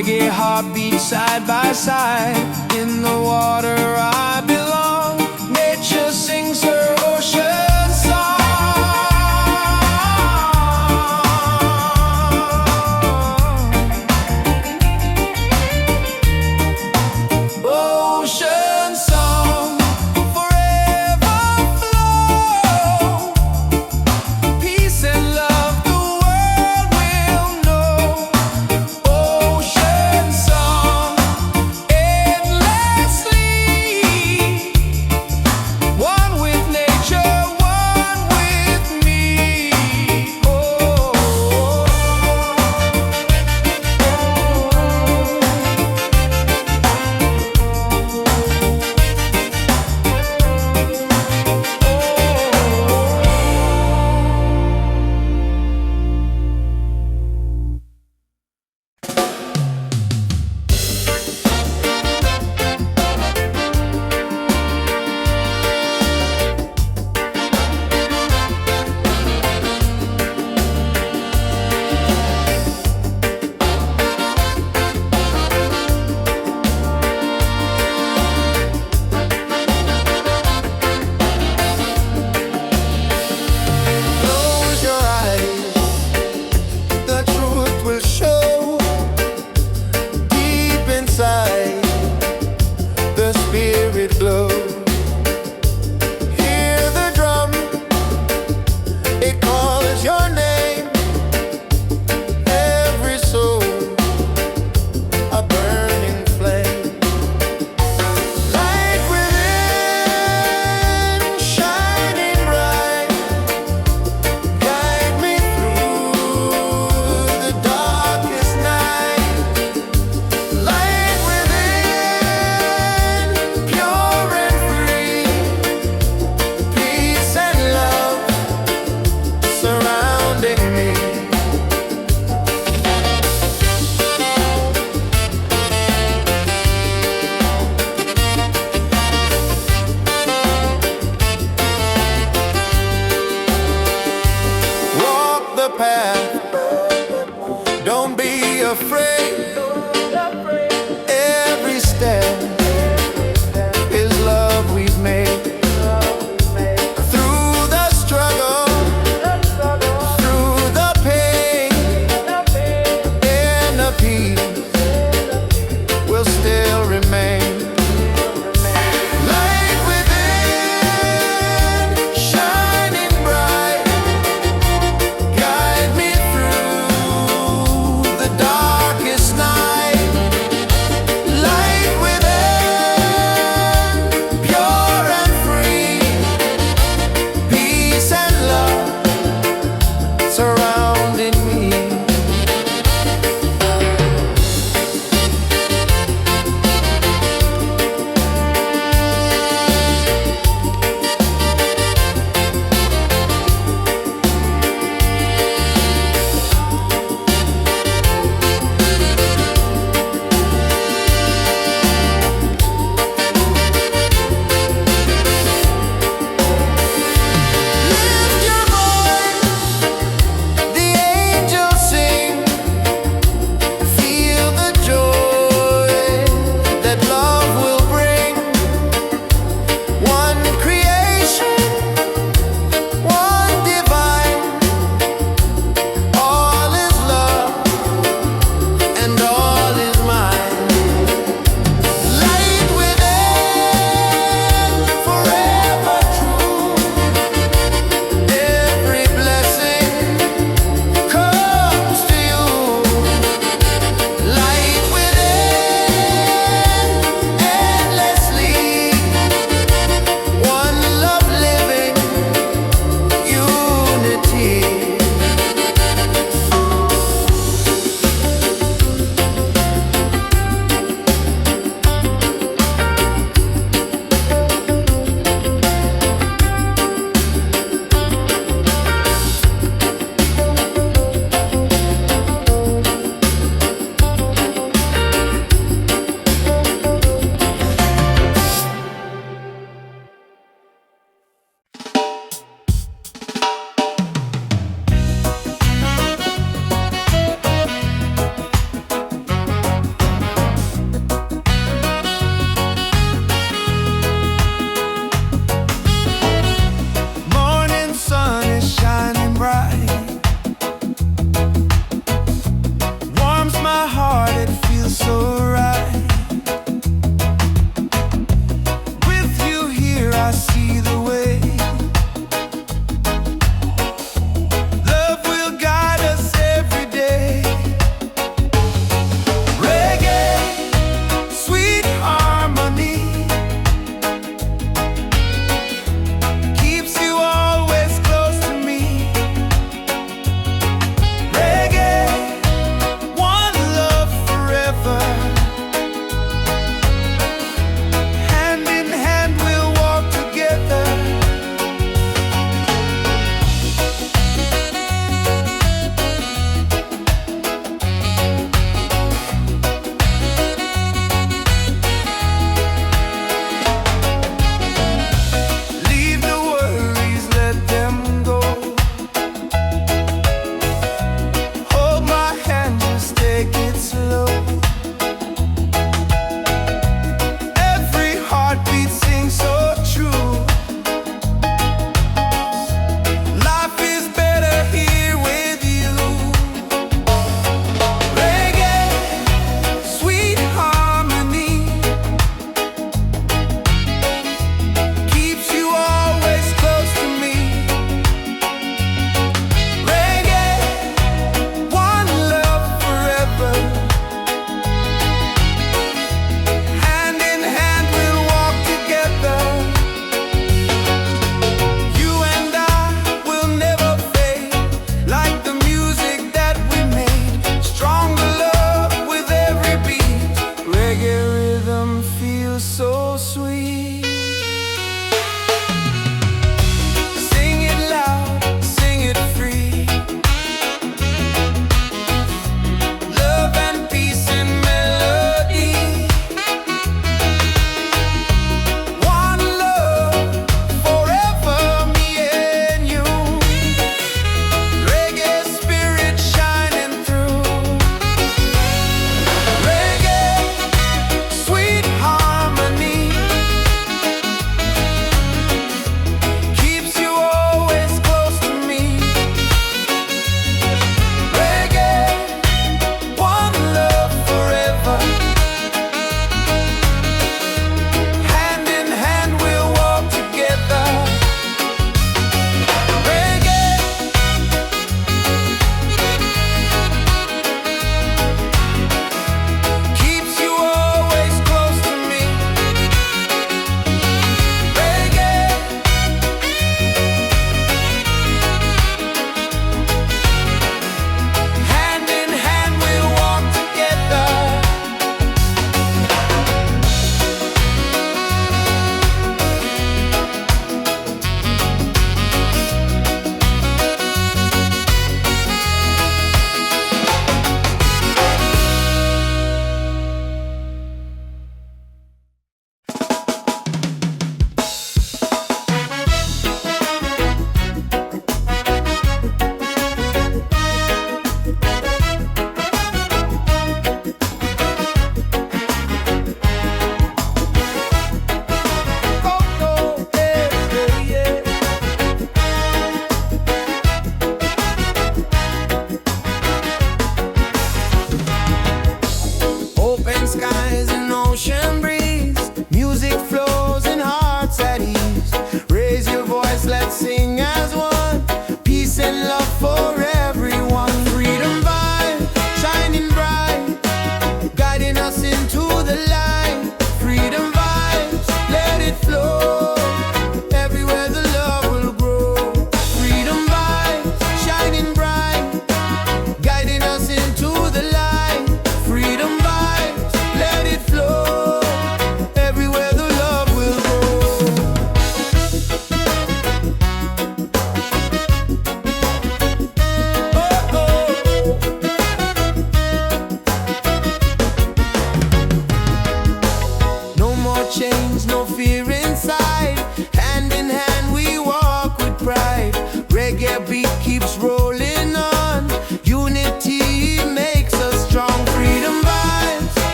reggae heartbeat side by side. In the water I belong. Nature sings her ocean song. Ocean song, forever flow. Peace and love the world will know. Ocean song, endlessly.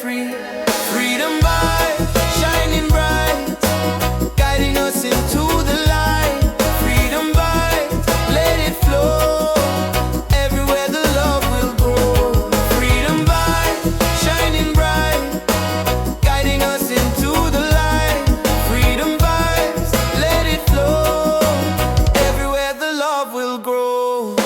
free. Freedom vibe, shining bright, guiding us into the light. Freedom vibe, let it flow, everywhere the love will grow. Freedom vibe, shining bright, guiding us into the light. Freedom vibes, let it flow, everywhere the love will grow.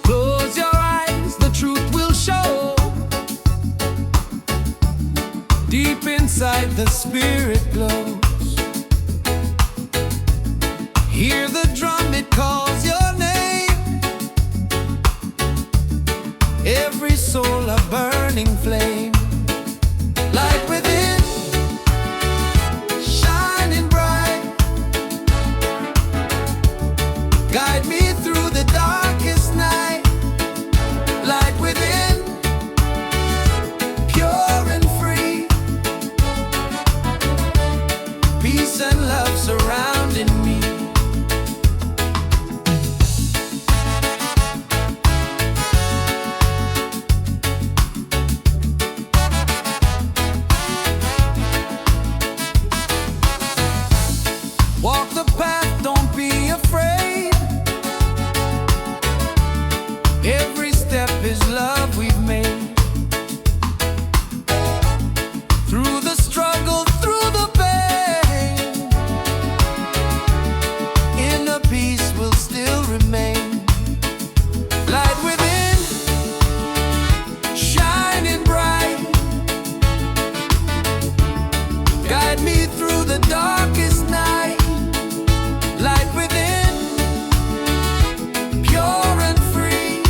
Close your eyes, the truth will show. Deep inside the spirit glows. Hear the drum, it calls your name. Every soul a burning flame. Light within, shining bright. Guide me through the darkest night. Light within, pure and free. Peace and love surrounding me. Walk the path, don't be afraid. Every step is love we've made. Through the struggle, through the pain, inner peace will still remain. Light within, shining bright. Guide me through the darkest night. Light within, pure and free.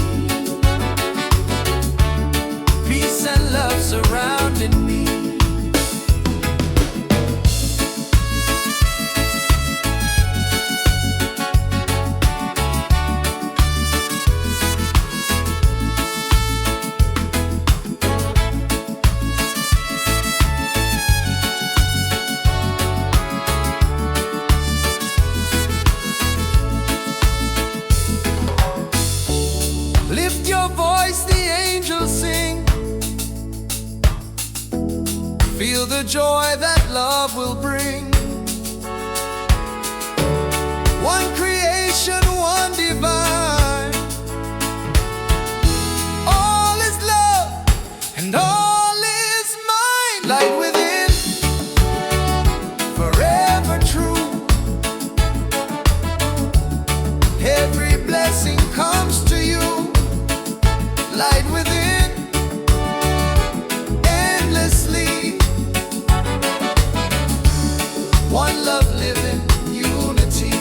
Peace and love surrounding me. Lift your voice, the angels sing. Feel the joy that love will bring. One creation, one divine. All is love and all is mine. Light within, forever true. Every blessing comes to you. Light within, endlessly. One love living, unity.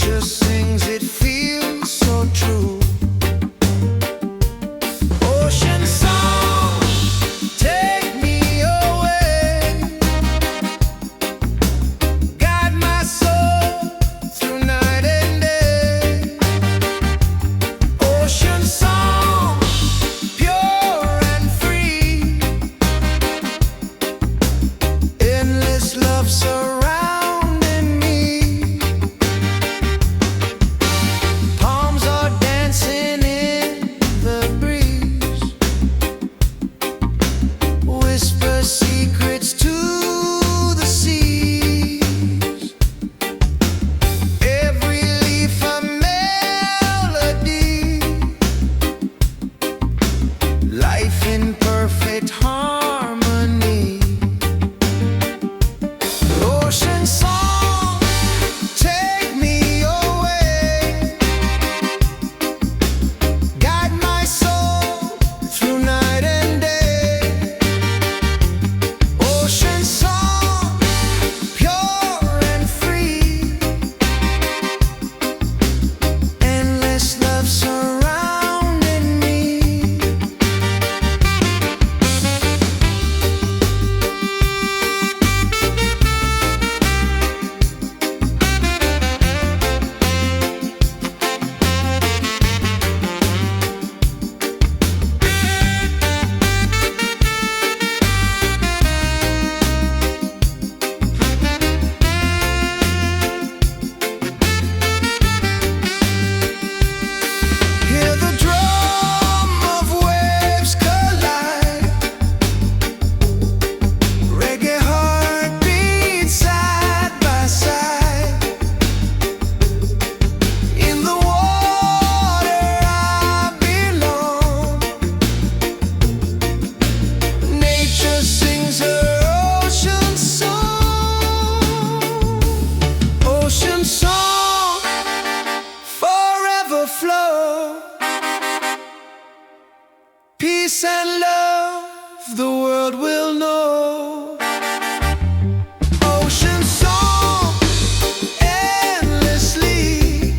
Nature sings, it feels so true. Ocean song, take me away, guide my soul through night and day. Ocean song, pure and free, endless love surrounding me. Palms are dancing in the breeze, whisper secrets to the seas. Every leaf a melody, life in perfect harmony. Ocean song, take me away, guide my soul through night and day. Ocean song, pure and free, endless love surrounding me. Hear the drum of waves collide, reggae heartbeats side by side. In the water I belong, nature sings her ocean song. Ocean song, forever flow, peace and love the world will know. Ocean song, endlessly,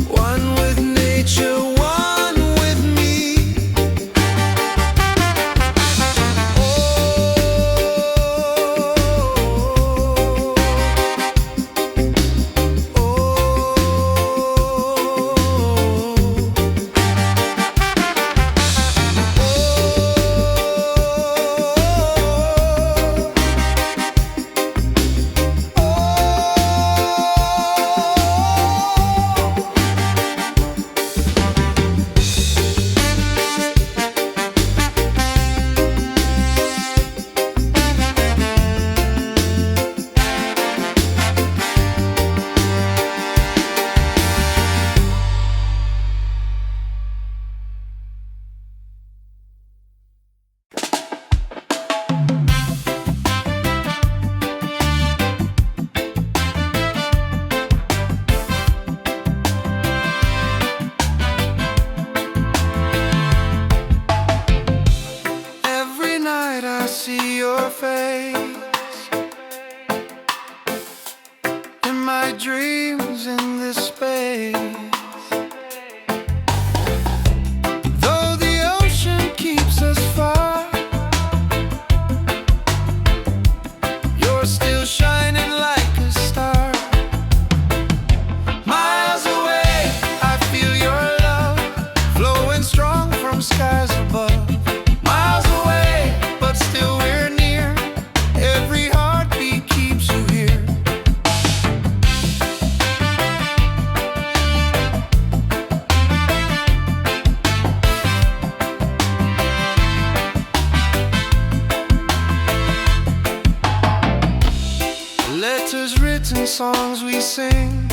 one with nature, one with me. Every night I see your face in my dreams in this space. Though the ocean keeps us far, you're still shining like a star. Miles away, I feel your love flowing strong from skies above. Miles away, but still we're near. Every heartbeat keeps you here. Letters written, songs we sing,